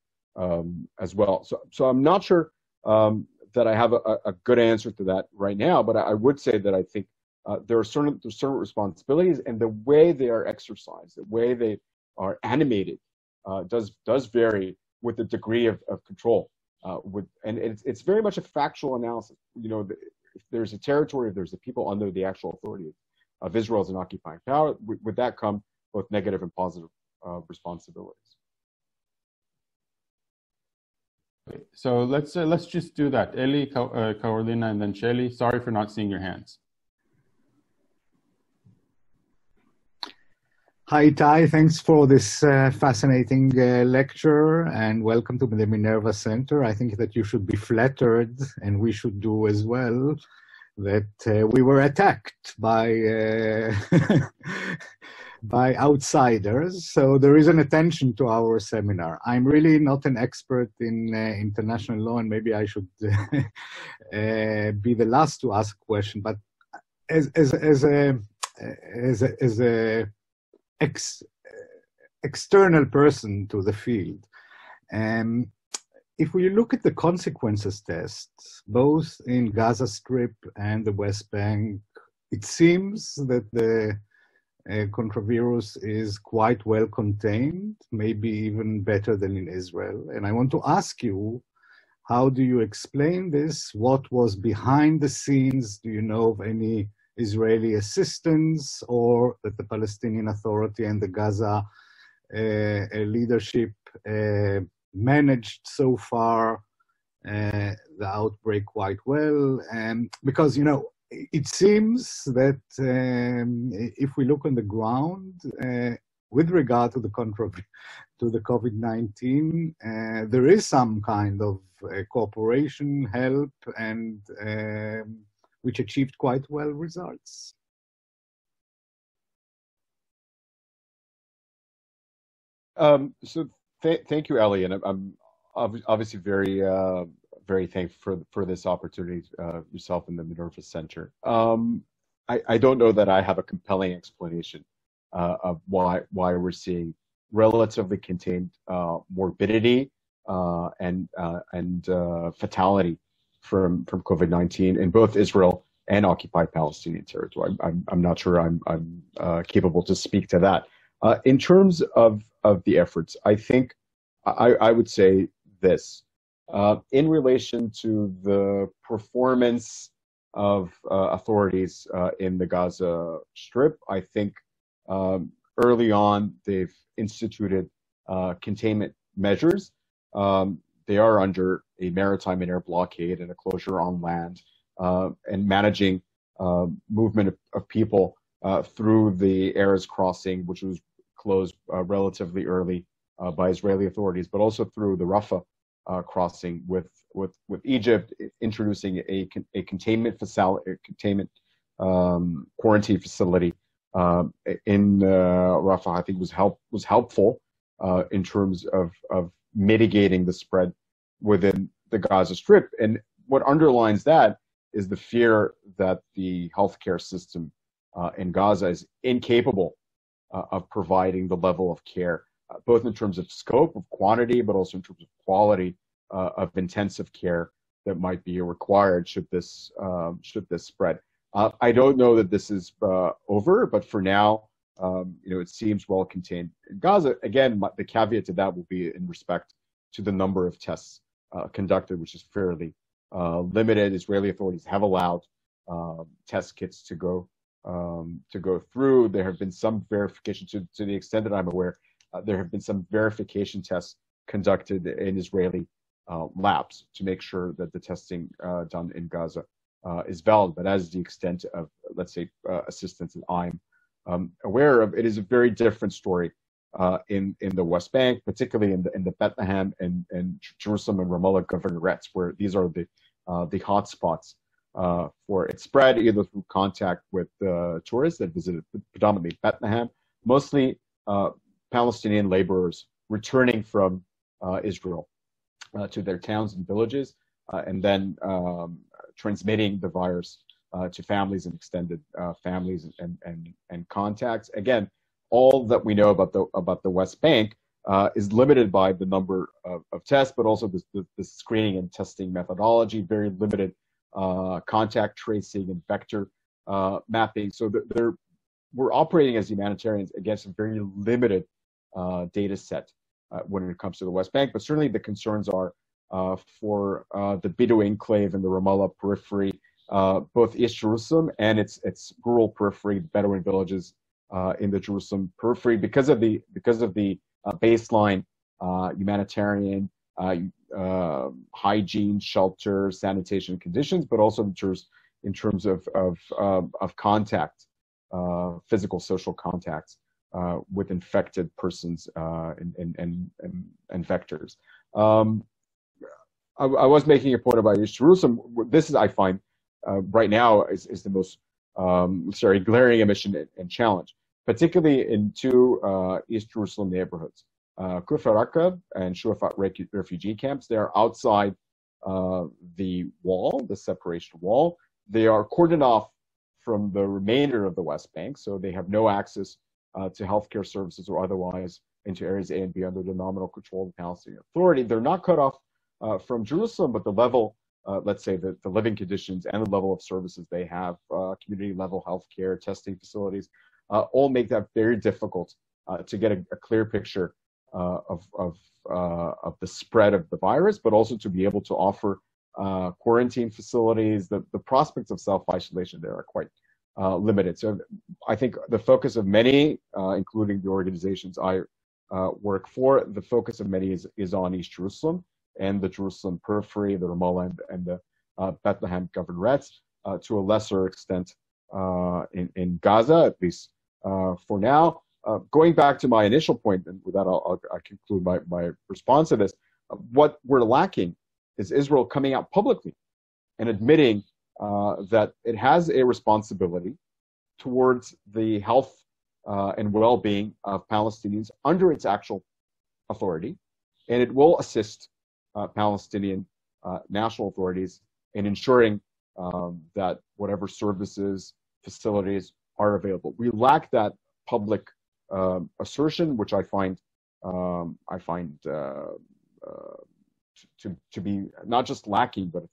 as well. So I'm not sure that I have a good answer to that right now, but I would say that I think there are certain responsibilities, and the way they are exercised, the way they are animated, does vary with the degree of control. And it's very much a factual analysis. If there's a territory, if there's a people under the actual authority of Israel as an occupying power, with that come both negative and positive responsibilities. So let's just do that. Eli, Carolina, and then Shelly. Sorry for not seeing your hands. Hi, Itay. Thanks for this fascinating lecture, and welcome to the Minerva Center. I think that you should be flattered, and we should do as well, that we were attacked by by outsiders. So there is an attention to our seminar. I'm really not an expert in international law, and maybe I should be the last to ask a question. But as a external person to the field, if we look at the consequences tests, both in Gaza Strip and the West Bank, it seems that the contravirus is quite well contained, maybe even better than in Israel. And I want to ask you, how do you explain this? What was behind the scenes? Do you know of any Israeli assistance, or that the Palestinian Authority and the Gaza leadership managed so far the outbreak quite well? Because, you know, it seems that if we look on the ground with regard to the COVID-19, there is some kind of cooperation, help, and which achieved quite well results. Thank you, Eli, and I'm obviously very thankful for this opportunity, yourself and the Minerva Center. I don't know that I have a compelling explanation of why we're seeing relatively contained morbidity and fatality from COVID-19 in both Israel and occupied Palestinian territory. I'm not sure I'm capable to speak to that. In terms of the efforts, I think I would say this. In relation to the performance of authorities in the Gaza Strip, I think early on they've instituted containment measures. They are under a maritime and air blockade and a closure on land, and managing movement of people through the Erez crossing, which was closed relatively early by Israeli authorities, but also through the Rafah crossing with Egypt, introducing a containment quarantine facility in Rafah. I think was helpful in terms of mitigating the spread within the Gaza Strip. And what underlines that is the fear that the healthcare system in Gaza is incapable of providing the level of care, both in terms of scope, of quantity, but also in terms of quality of intensive care that might be required should this spread. I don't know that this is over, but for now, it seems well contained in Gaza. Again, the caveat to that will be in respect to the number of tests conducted, which is fairly limited. Israeli authorities have allowed test kits to go through. There have been some verification, to the extent that I'm aware, there have been some verification tests conducted in Israeli labs to make sure that the testing done in Gaza is valid. But as the extent of, let's say, assistance that I'm aware of, it is a very different story in the West Bank, particularly in the Bethlehem and Jerusalem and Ramallah governorates, where these are the hot spots for its spread, either through contact with tourists that visited predominantly Bethlehem, mostly Palestinian laborers returning from Israel to their towns and villages, and then transmitting the virus to families and extended families and contacts. Again, all that we know about the West Bank is limited by the number of tests, but also the screening and testing methodology, very limited contact tracing and vector mapping. So we're operating as humanitarians against a very limited data set when it comes to the West Bank. But certainly the concerns are for the Bedouin enclave and the Ramallah periphery, both East Jerusalem and its rural periphery, Bedouin villages in the Jerusalem periphery, because of the baseline humanitarian hygiene, shelter, sanitation conditions, but also in terms of contact, physical social contacts with infected persons and vectors. I was making a point about East Jerusalem. This is, I find, right now is the most glaring omission and challenge, particularly in two East Jerusalem neighborhoods, Kufar Aqab and Shuafat refugee camps. They are outside the wall, the separation wall. They are cordoned off from the remainder of the West Bank, so they have no access to healthcare services or otherwise into areas A and B under the nominal control of the Palestinian Authority. They're not cut off from Jerusalem, but the level, let's say the living conditions and the level of services they have, community level healthcare, testing facilities, all make that very difficult to get a clear picture of the spread of the virus, but also to be able to offer quarantine facilities. The prospects of self-isolation there are quite limited. So I think the focus of many, including the organizations I work for, the focus of many is on East Jerusalem and the Jerusalem periphery, the Ramallah and the Bethlehem governorates, to a lesser extent in Gaza, at least for now. Going back to my initial point, and with that I'll conclude my response to this, what we're lacking is Israel coming out publicly and admitting that it has a responsibility towards the health and well-being of Palestinians under its actual authority, and it will assist Palestinian national authorities in ensuring that whatever services, facilities are available. We lack that public assertion, which I find to be not just lacking, but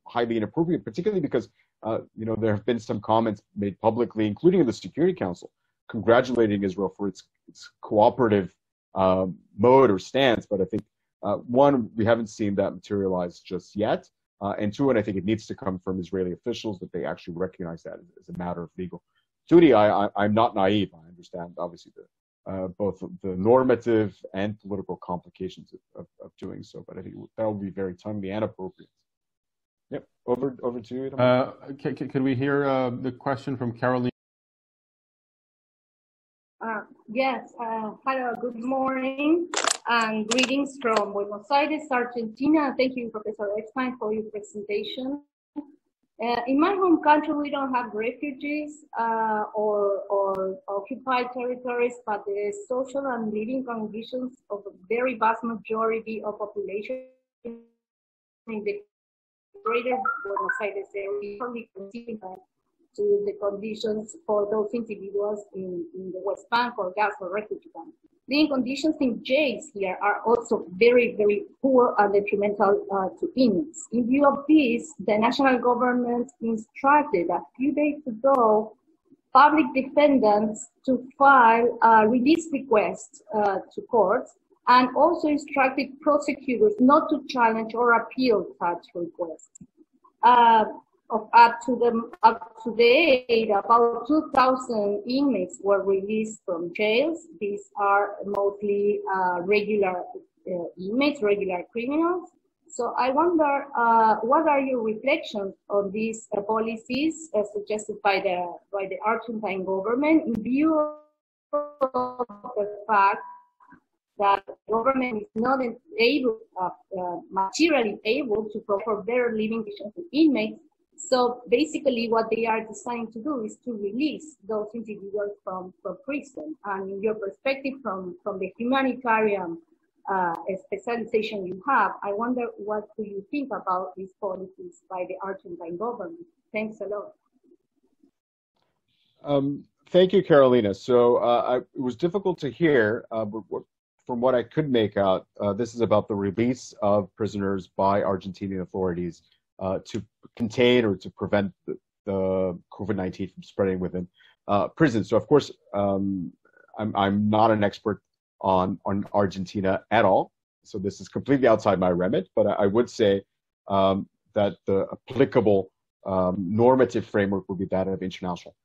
highly inappropriate, particularly because there have been some comments made publicly, including in the Security Council, congratulating Israel for its cooperative mode or stance. But I think one, we haven't seen that materialize just yet, and two, and I think it needs to come from Israeli officials that they actually recognize that as a matter of legal duty. I'm not naive. I understand obviously both the normative and political complications of doing so, but I think that will be very timely and appropriate. Yep, over to you, Itamar. Can we hear the question from Caroline? Yes, hello, good morning, and greetings from Buenos Aires, Argentina. Thank you, Professor Epshtain, for your presentation. In my home country, we don't have refugees or occupied territories, but the social and living conditions of a very vast majority of population in the greater Buenos Aires area are to the conditions for those individuals in the West Bank or Gaza refugee camp. Living conditions in jails here are also very, very poor and detrimental to inmates. In view of this, the national government instructed a few days ago public defendants to file a release request to courts, and also instructed prosecutors not to challenge or appeal such requests. Up to date, about 2,000 inmates were released from jails. These are mostly regular inmates, regular criminals. So I wonder, what are your reflections on these policies suggested by the Argentine government in view of the fact that the government is not able, materially able to provide better living conditions to inmates? So basically what they are deciding to do is to release those individuals from prison. And in your perspective from the humanitarian specialization you have, I wonder what do you think about these policies by the Argentine government? Thanks a lot. Thank you, Carolina. So it was difficult to hear, but from what I could make out, this is about the release of prisoners by Argentinian authorities to contain or to prevent the COVID-19 from spreading within prisons. So of course, I'm not an expert on Argentina at all. So this is completely outside my remit, but I would say that the applicable normative framework would be that of international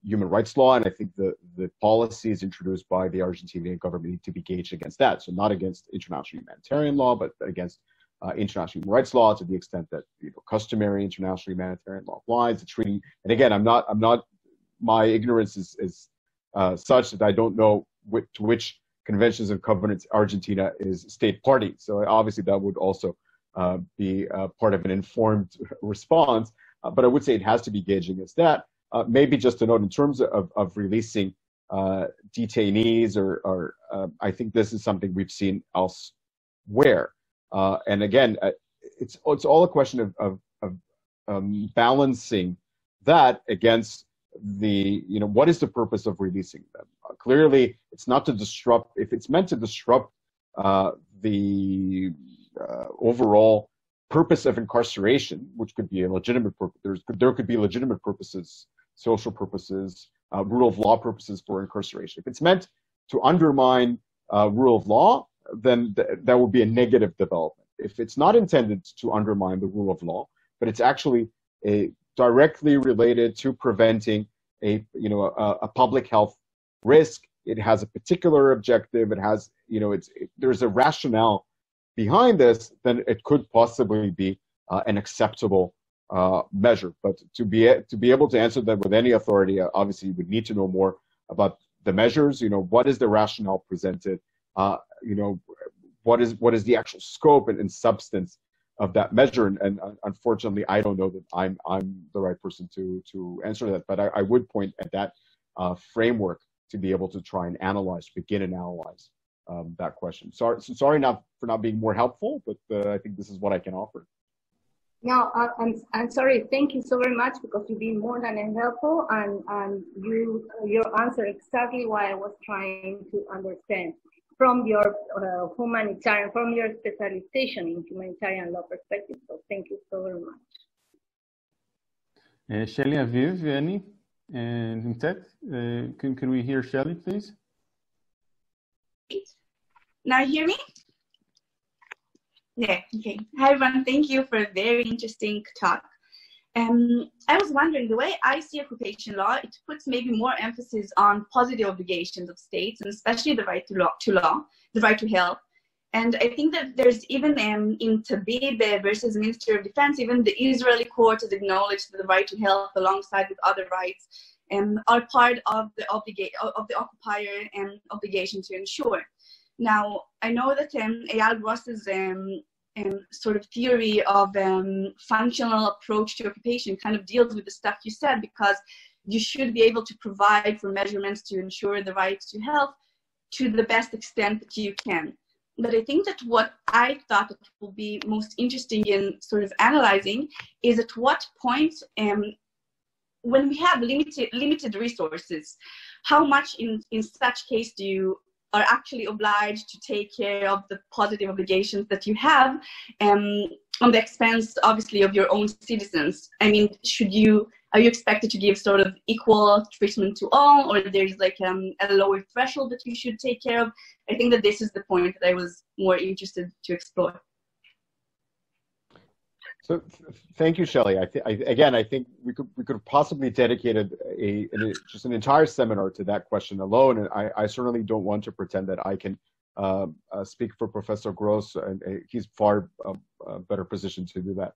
human rights law. And I think the policies introduced by the Argentinian government need to be gauged against that. So not against international humanitarian law, but against international human rights law, to the extent that customary international humanitarian law applies. The treaty, and again, I'm not. My ignorance is such that I don't know to which conventions and covenants Argentina is state party. So obviously that would also be part of an informed response. but I would say it has to be gauged against that. Maybe just a note in terms of releasing detainees, or I think this is something we've seen elsewhere. And again, it's all a question of balancing that against what is the purpose of releasing them? Clearly, it's not to disrupt. If it's meant to disrupt the overall purpose of incarceration, which could be a legitimate purpose, there could be legitimate purposes, social purposes, rule of law purposes for incarceration. If it's meant to undermine rule of law, then that would be a negative development. If it's not intended to undermine the rule of law, but it's actually directly related to preventing a public health risk, it has a particular objective, it has, there's a rationale behind this, then it could possibly be an acceptable measure. But to be able to answer that with any authority, obviously you would need to know more about the measures. What is the rationale presented? What is the actual scope and substance of that measure? And unfortunately, I don't know that I'm the right person to answer that. But I would point at that framework to be able to try and begin and analyze that question. Sorry for not being more helpful, but I think this is what I can offer. No, I'm sorry. Thank you so very much, because you've been more than helpful, and your answer exactly what I was trying to understand from your humanitarian, from your specialization in humanitarian law perspective. So thank you so very much. Shelly Aviv, any? And can we hear Shelly, please? Now you hear me? Yeah, okay. Hi everyone, thank you for a very interesting talk. I was wondering, the way I see occupation law, it puts maybe more emphasis on positive obligations of states, and especially the right to law, the right to health. And I think that there's even in Tabib versus Ministry of Defense, even the Israeli court has acknowledged that the right to health, alongside with other rights, are part of the occupier and obligation to ensure. Now, I know that Eyal Gross's sort of theory of functional approach to occupation kind of deals with the stuff you said, because you should be able to provide for measurements to ensure the right to health to the best extent that you can. But I think that what I thought that will be most interesting in sort of analyzing is at what point, when we have limited resources, how much in such case do you are actually obliged to take care of the positive obligations that you have on the expense, obviously, of your own citizens? I mean, are you expected to give sort of equal treatment to all, or there's like a lower threshold that you should take care of? I think that this is the point that I was more interested to explore. So thank you, Shelley. I think we could possibly dedicate just an entire seminar to that question alone, and I certainly don't want to pretend that I can speak for Professor Gross, and he's far better positioned to do that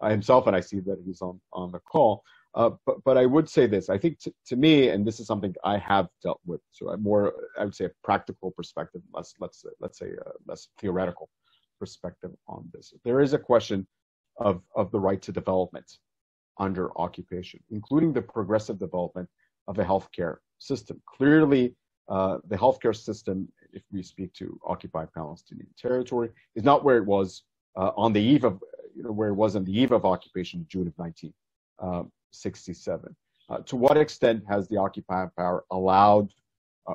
himself, and I see that he's on the call. But I would say this. I think to me, and this is something I have dealt with, so I would say a practical perspective, let's say less theoretical perspective on this. There is a question of the right to development under occupation, including the progressive development of the healthcare system. Clearly, the healthcare system, if we speak to occupied Palestinian territory, is not where it was on the eve of occupation in June of 1967. To what extent has the occupying power allowed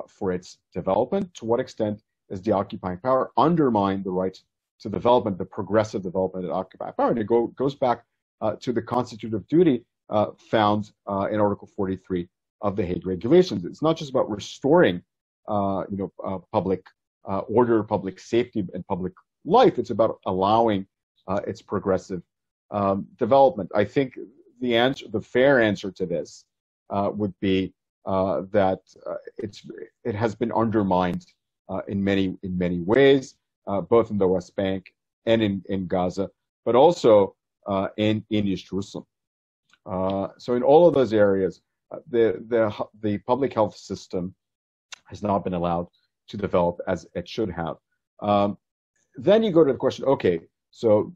for its development? To what extent has the occupying power undermined the right to development, the progressive development of occupied power? And it goes back to the constitutive duty found in Article 43 of the Hague Regulations. It's not just about restoring, public order, public safety, and public life. It's about allowing its progressive development. I think the fair answer to this would be that it has been undermined in many ways. Both in the West Bank and in Gaza, but also in East Jerusalem. So in all of those areas, the public health system has not been allowed to develop as it should have. Then you go to the question, okay, so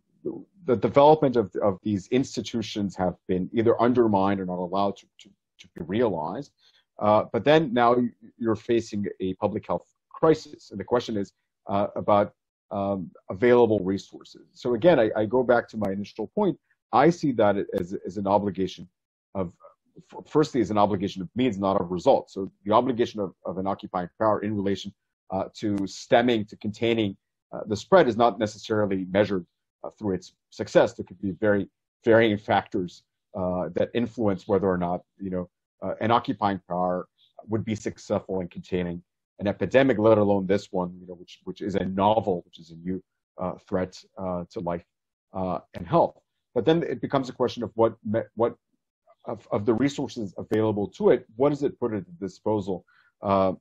the development of these institutions have been either undermined or not allowed to be realized. But then now you're facing a public health crisis. And the question is about available resources. So again, I go back to my initial point. I see that as an obligation of, firstly, as an obligation of means, not of results. So the obligation of an occupying power in relation to stemming, to containing the spread is not necessarily measured through its success. There could be very varying factors that influence whether or not, an occupying power would be successful in containing an epidemic, let alone this one, which is a novel, which is a new threat to life and health. But then it becomes a question of what of the resources available to it, what does it put at the disposal of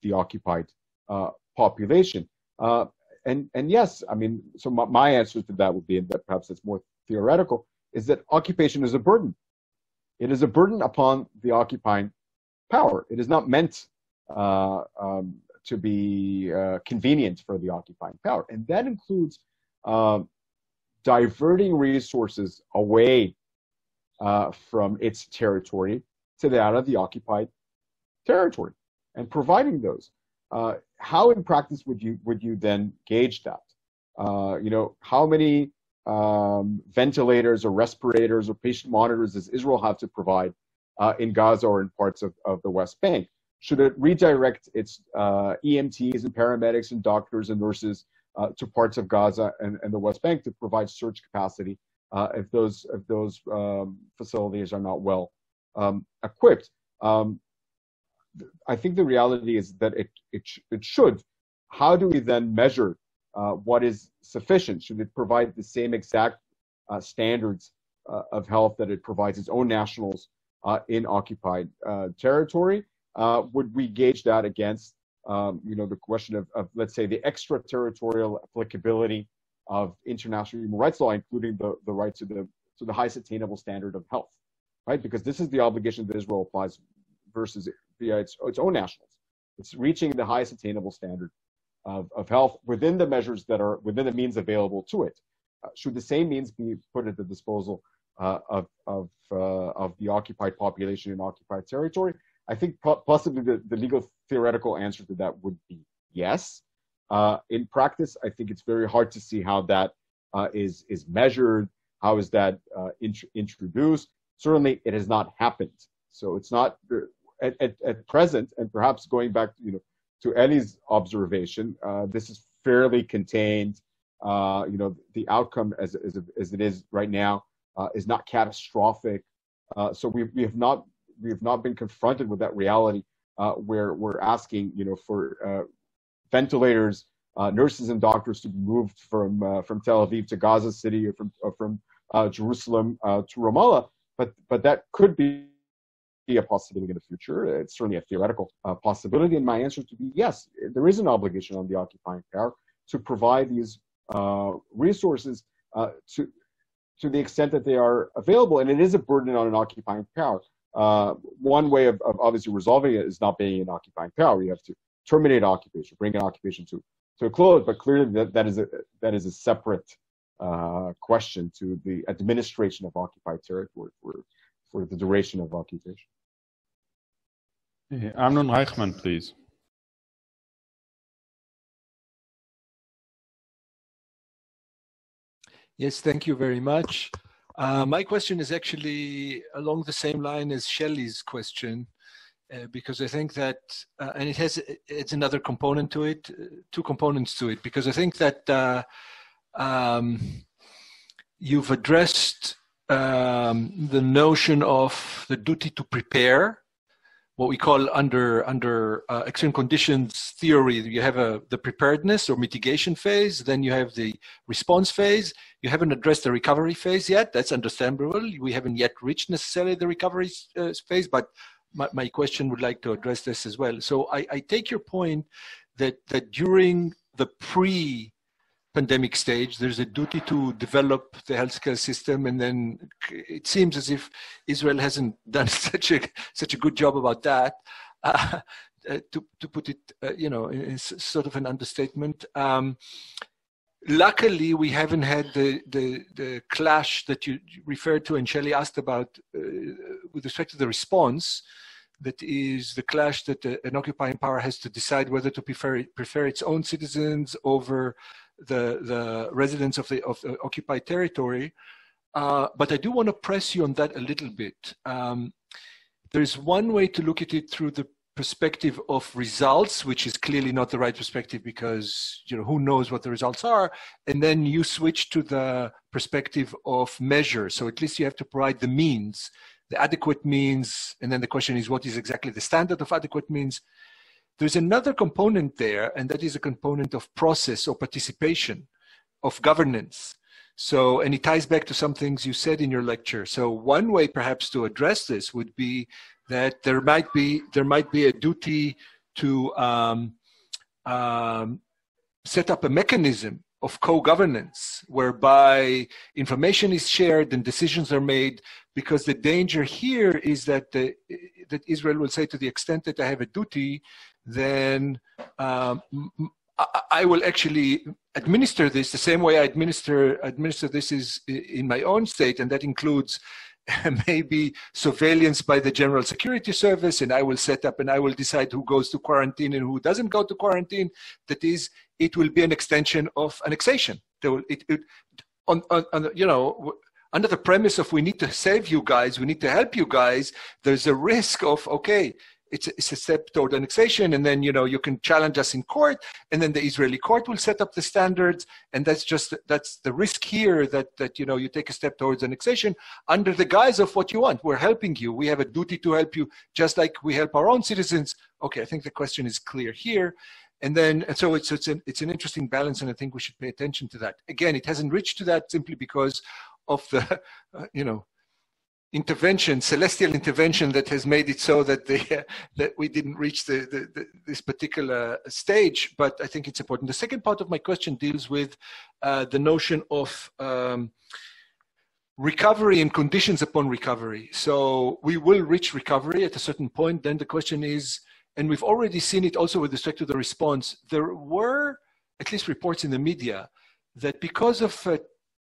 the occupied population? And yes, I mean, so my answer to that would be, and that perhaps it's more theoretical, is that occupation is a burden. It is a burden upon the occupying power. It is not meant to be convenient for the occupying power. And that includes diverting resources away from its territory to that of the occupied territory and providing those. How in practice would you then gauge that? How many ventilators or respirators or patient monitors does Israel have to provide in Gaza or in parts of the West Bank? Should it redirect its EMTs and paramedics and doctors and nurses to parts of Gaza and the West Bank to provide surge capacity if those facilities are not well equipped? I think the reality is that it should. How do we then measure what is sufficient? Should it provide the same exact standards of health that it provides its own nationals in occupied territory? Would we gauge that against the question of, let's say, the extraterritorial applicability of international human rights law, including the right to the highest attainable standard of health, right? Because this is the obligation that Israel applies versus via its own nationals. It's reaching the highest attainable standard of health within the measures that are within the means available to it. Should the same means be put at the disposal of the occupied population in occupied territory? I think possibly the legal theoretical answer to that would be yes. In practice, I think it's very hard to see how that is measured. How is that introduced? Certainly, it has not happened. So it's not at present, and perhaps going back to Eli's observation, this is fairly contained. The outcome as it is right now is not catastrophic. So we have not been confronted with that reality where we're asking for ventilators, nurses and doctors to be moved from Tel Aviv to Gaza City or from Jerusalem to Ramallah. But that could be a possibility in the future. It's certainly a theoretical possibility. And my answer to be yes, there is an obligation on the occupying power to provide these resources to the extent that they are available. And it is a burden on an occupying power. One way of obviously resolving it is not being an occupying power. You have to terminate occupation, bring an occupation to a close. But clearly that is a separate question to the administration of occupied territory for the duration of occupation. Amnon Reichman, please. Yes, thank you very much. My question is actually along the same line as Shelley's question, because I think that, and it's another component to it, two components to it, because I think that you've addressed the notion of the duty to prepare, what we call under extreme conditions theory. You have the preparedness or mitigation phase, then you have the response phase. You haven't addressed the recovery phase yet. That's understandable. We haven't yet reached necessarily the recovery phase, but my question would like to address this as well. So I take your point that during the pre-pandemic stage, there's a duty to develop the healthcare system, and then it seems as if Israel hasn't done such a good job about that. To put it, in sort of an understatement. luckily, we haven't had the clash that you referred to and Shelley asked about with respect to the response. That is the clash that an occupying power has to decide whether to prefer its own citizens over the residents of the occupied territory. But I do want to press you on that a little bit. There's one way to look at it through the perspective of results, which is clearly not the right perspective because, you know, who knows what the results are. And then you switch to the perspective of measure. So at least you have to provide the means, the adequate means. And then the question is, what is exactly the standard of adequate means? There's another component there, and that is a component of process or participation, of governance. So, and it ties back to some things you said in your lecture. So one way perhaps to address this would be that there might be a duty to set up a mechanism of co-governance whereby information is shared and decisions are made, because the danger here is that that Israel will say, to the extent that I have a duty, then I will actually administer this the same way I administer this is in my own state, and that includes maybe surveillance by the General Security Service, and I will set up and I will decide who goes to quarantine and who doesn't go to quarantine. That is, it will be an extension of annexation. You know, under the premise of we need to save you guys, we need to help you guys, there's a risk of, okay, it's a step toward annexation, and then, you know, you can challenge us in court, and then the Israeli court will set up the standards, and that's the risk here, that you know, you take a step towards annexation under the guise of what you want. We're helping you. We have a duty to help you, just like we help our own citizens. Okay, I think the question is clear here. And so it's an interesting balance, and I think we should pay attention to that. Again, it hasn't reached to that simply because of the, you know, intervention, celestial intervention, that has made it so that that we didn't reach this particular stage. But I think it's important. The second part of my question deals with the notion of recovery and conditions upon recovery. So we will reach recovery at a certain point. Then the question is, and we've already seen it also with respect to the response, there were at least reports in the media that because of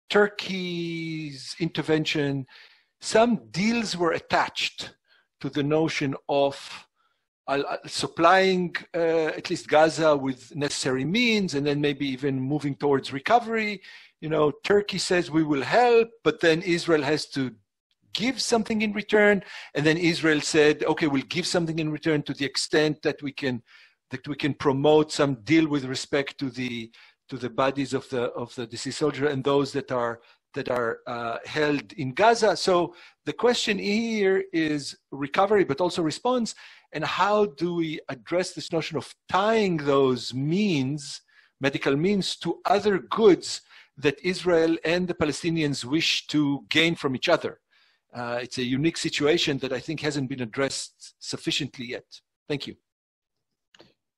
Turkey's intervention, some deals were attached to the notion of supplying at least Gaza with necessary means, and then maybe even moving towards recovery. You know, Turkey says we will help, but then Israel has to give something in return, and then Israel said, okay, we'll give something in return to the extent that we can promote some deal with respect to the bodies of the deceased soldier and those that are held in Gaza. So the question here is recovery, but also response. And how do we address this notion of tying those means, medical means, to other goods that Israel and the Palestinians wish to gain from each other? It's a unique situation that I think hasn't been addressed sufficiently yet. Thank you.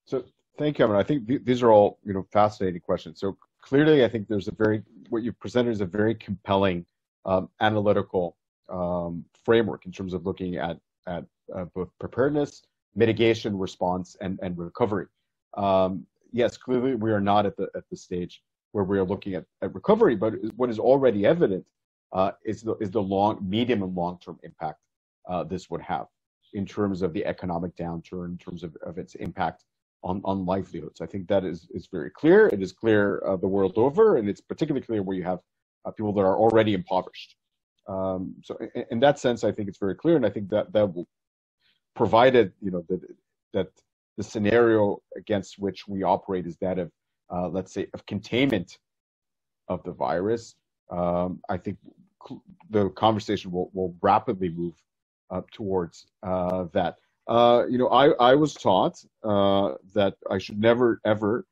So thank you, Itamar. I think these are all, you know, fascinating questions. So clearly, I think there's what you presented is a very compelling analytical framework in terms of looking at both preparedness, mitigation, response, and recovery. Yes, clearly we are not at the stage where we are looking at recovery, but what is already evident is the medium and long-term impact this would have in terms of the economic downturn, in terms of its impact on livelihoods. I think that is very clear. It is clear the world over, and it's particularly clear where you have people that are already impoverished. So in that sense, I think it's very clear, and I think that will, provided, you know, that the scenario against which we operate is that of, let's say, of containment of the virus. I think the conversation will rapidly move towards that. You know, I was taught that I should never, ever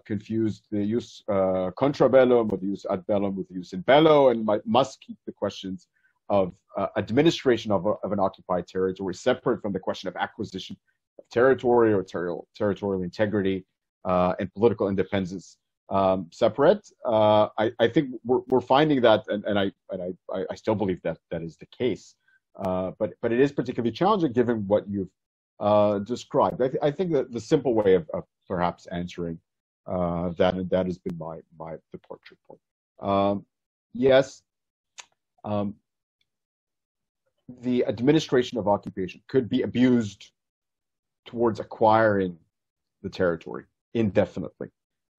confuse the use contra bellum or the use ad bellum with the use in bello, and must keep the questions of administration of an occupied territory separate from the question of acquisition of territory or territorial integrity and political independence separate. I think we're finding that, and I still believe that is the case. But it is particularly challenging given what you've described. I think that the simple way of perhaps answering That has been my departure point. Yes, the administration of occupation could be abused towards acquiring the territory indefinitely.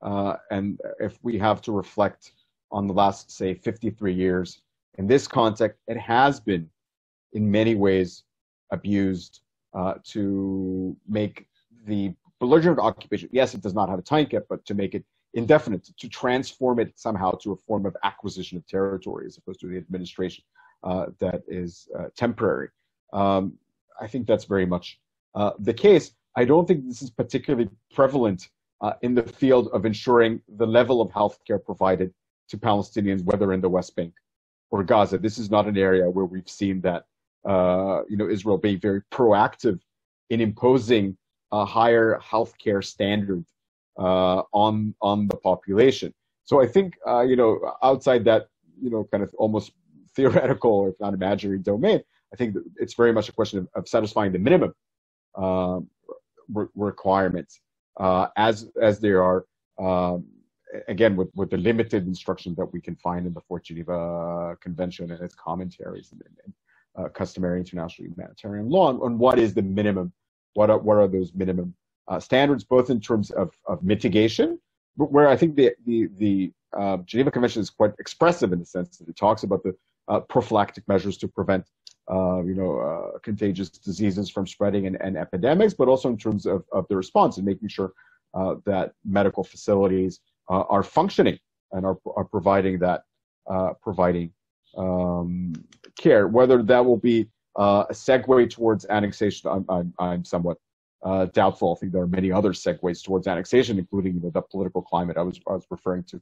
And if we have to reflect on the last, say, 53 years, in this context, it has been in many ways abused to make the belligerent occupation, yes, it does not have a time cap, but to make it indefinite, to transform it somehow to a form of acquisition of territory as opposed to the administration that is temporary. I think that's very much the case. I don't think this is particularly prevalent in the field of ensuring the level of healthcare provided to Palestinians, whether in the West Bank or Gaza. This is not an area where we've seen that Israel being very proactive in imposing a higher healthcare standard on the population. So I think outside that kind of almost theoretical, if not imaginary domain, I think that it's very much a question of satisfying the minimum requirements as there are again with the limited instructions that we can find in the Fourth Geneva Convention and its commentaries and customary international humanitarian law on what is the minimum, what are those minimum standards, both in terms of mitigation, where I think the Geneva Convention is quite expressive in the sense that it talks about the prophylactic measures to prevent contagious diseases from spreading and epidemics, but also in terms of the response and making sure that medical facilities are functioning and are providing that care. Whether that will be a segue towards annexation, I'm somewhat doubtful. I think there are many other segues towards annexation, including the political climate I was referring to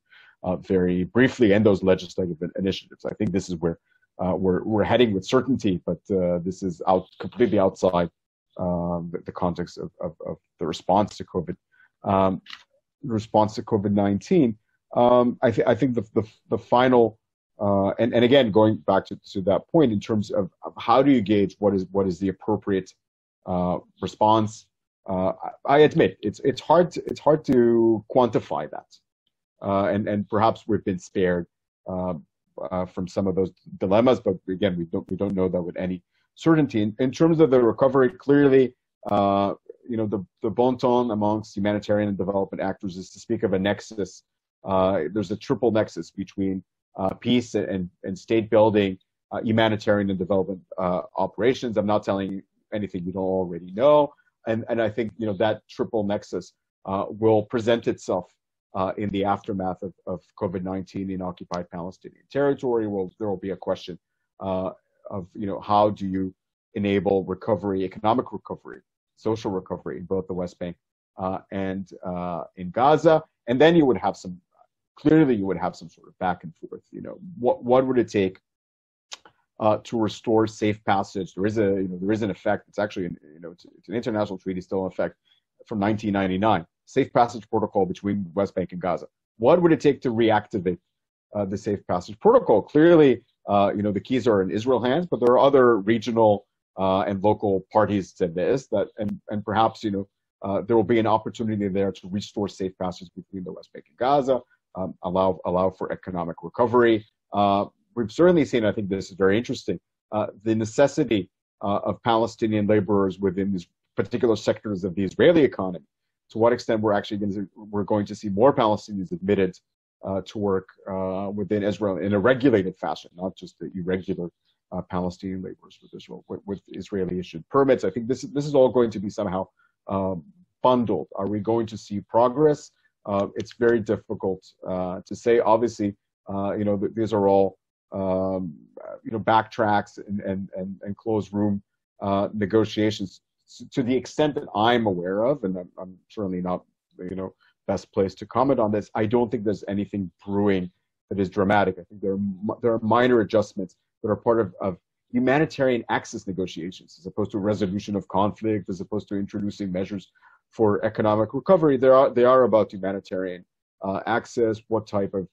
very briefly, and those legislative initiatives. I think this is where we're heading with certainty, but this is completely outside the context of the response to COVID-19. I think the final and again, going back to that point in terms of how do you gauge what is the appropriate response. I admit it's hard to quantify that, and perhaps we've been spared from some of those dilemmas, but again, we don't know that with any certainty. In terms of the recovery, clearly, the bon ton amongst humanitarian and development actors is to speak of a nexus. There's a triple nexus between peace and state building, humanitarian and development operations. I'm not telling you anything you don't already know. And I think that triple nexus will present itself in the aftermath of COVID-19 in occupied Palestinian territory. There will be a question of how do you enable recovery, economic recovery, social recovery in both the West Bank and in Gaza, and then you would have some sort of back and forth. What would it take to restore safe passage? There is an effect. It's actually it's an international treaty still in effect from 1999. Safe passage protocol between West Bank and Gaza. What would it take to reactivate the safe passage protocol? Clearly, the keys are in Israel's hands, but there are other regional and local parties to this and perhaps there will be an opportunity there to restore safe passage between the West Bank and Gaza, allow for economic recovery. We've certainly seen, I think this is very interesting, the necessity of Palestinian laborers within these particular sectors of the Israeli economy. To what extent we're going to see more Palestinians admitted to work within Israel in a regulated fashion, not just the irregular Palestinian laborers with Israeli issued permits. I think this is all going to be somehow bundled. Are we going to see progress? It's very difficult to say. Obviously, these are all backtracks and closed room negotiations to the extent that I'm aware of, and I'm certainly not best placed to comment on this. I don't think there's anything brewing that is dramatic. I think there are minor adjustments that are part of humanitarian access negotiations, as opposed to resolution of conflict, as opposed to introducing measures for economic recovery. They are about humanitarian access, what type of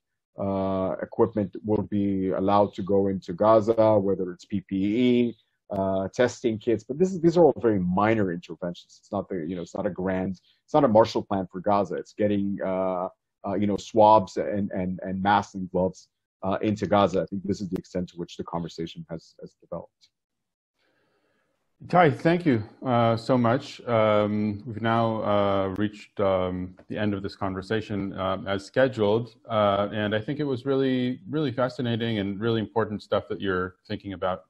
equipment will be allowed to go into Gaza, whether it's PPE, testing kits, but these are all very minor interventions. It's not it's not a grand, it's not a Marshall Plan for Gaza. It's getting swabs and masks and gloves into Gaza. I think this is the extent to which the conversation has developed. Itay, thank you so much. We've now reached the end of this conversation as scheduled, and I think it was really, really fascinating and really important stuff that you're thinking about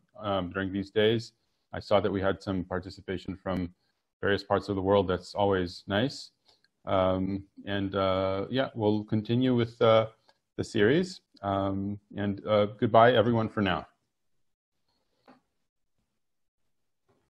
during these days. I saw that we had some participation from various parts of the world. That's always nice. Yeah, we'll continue with the series. Goodbye, everyone, for now.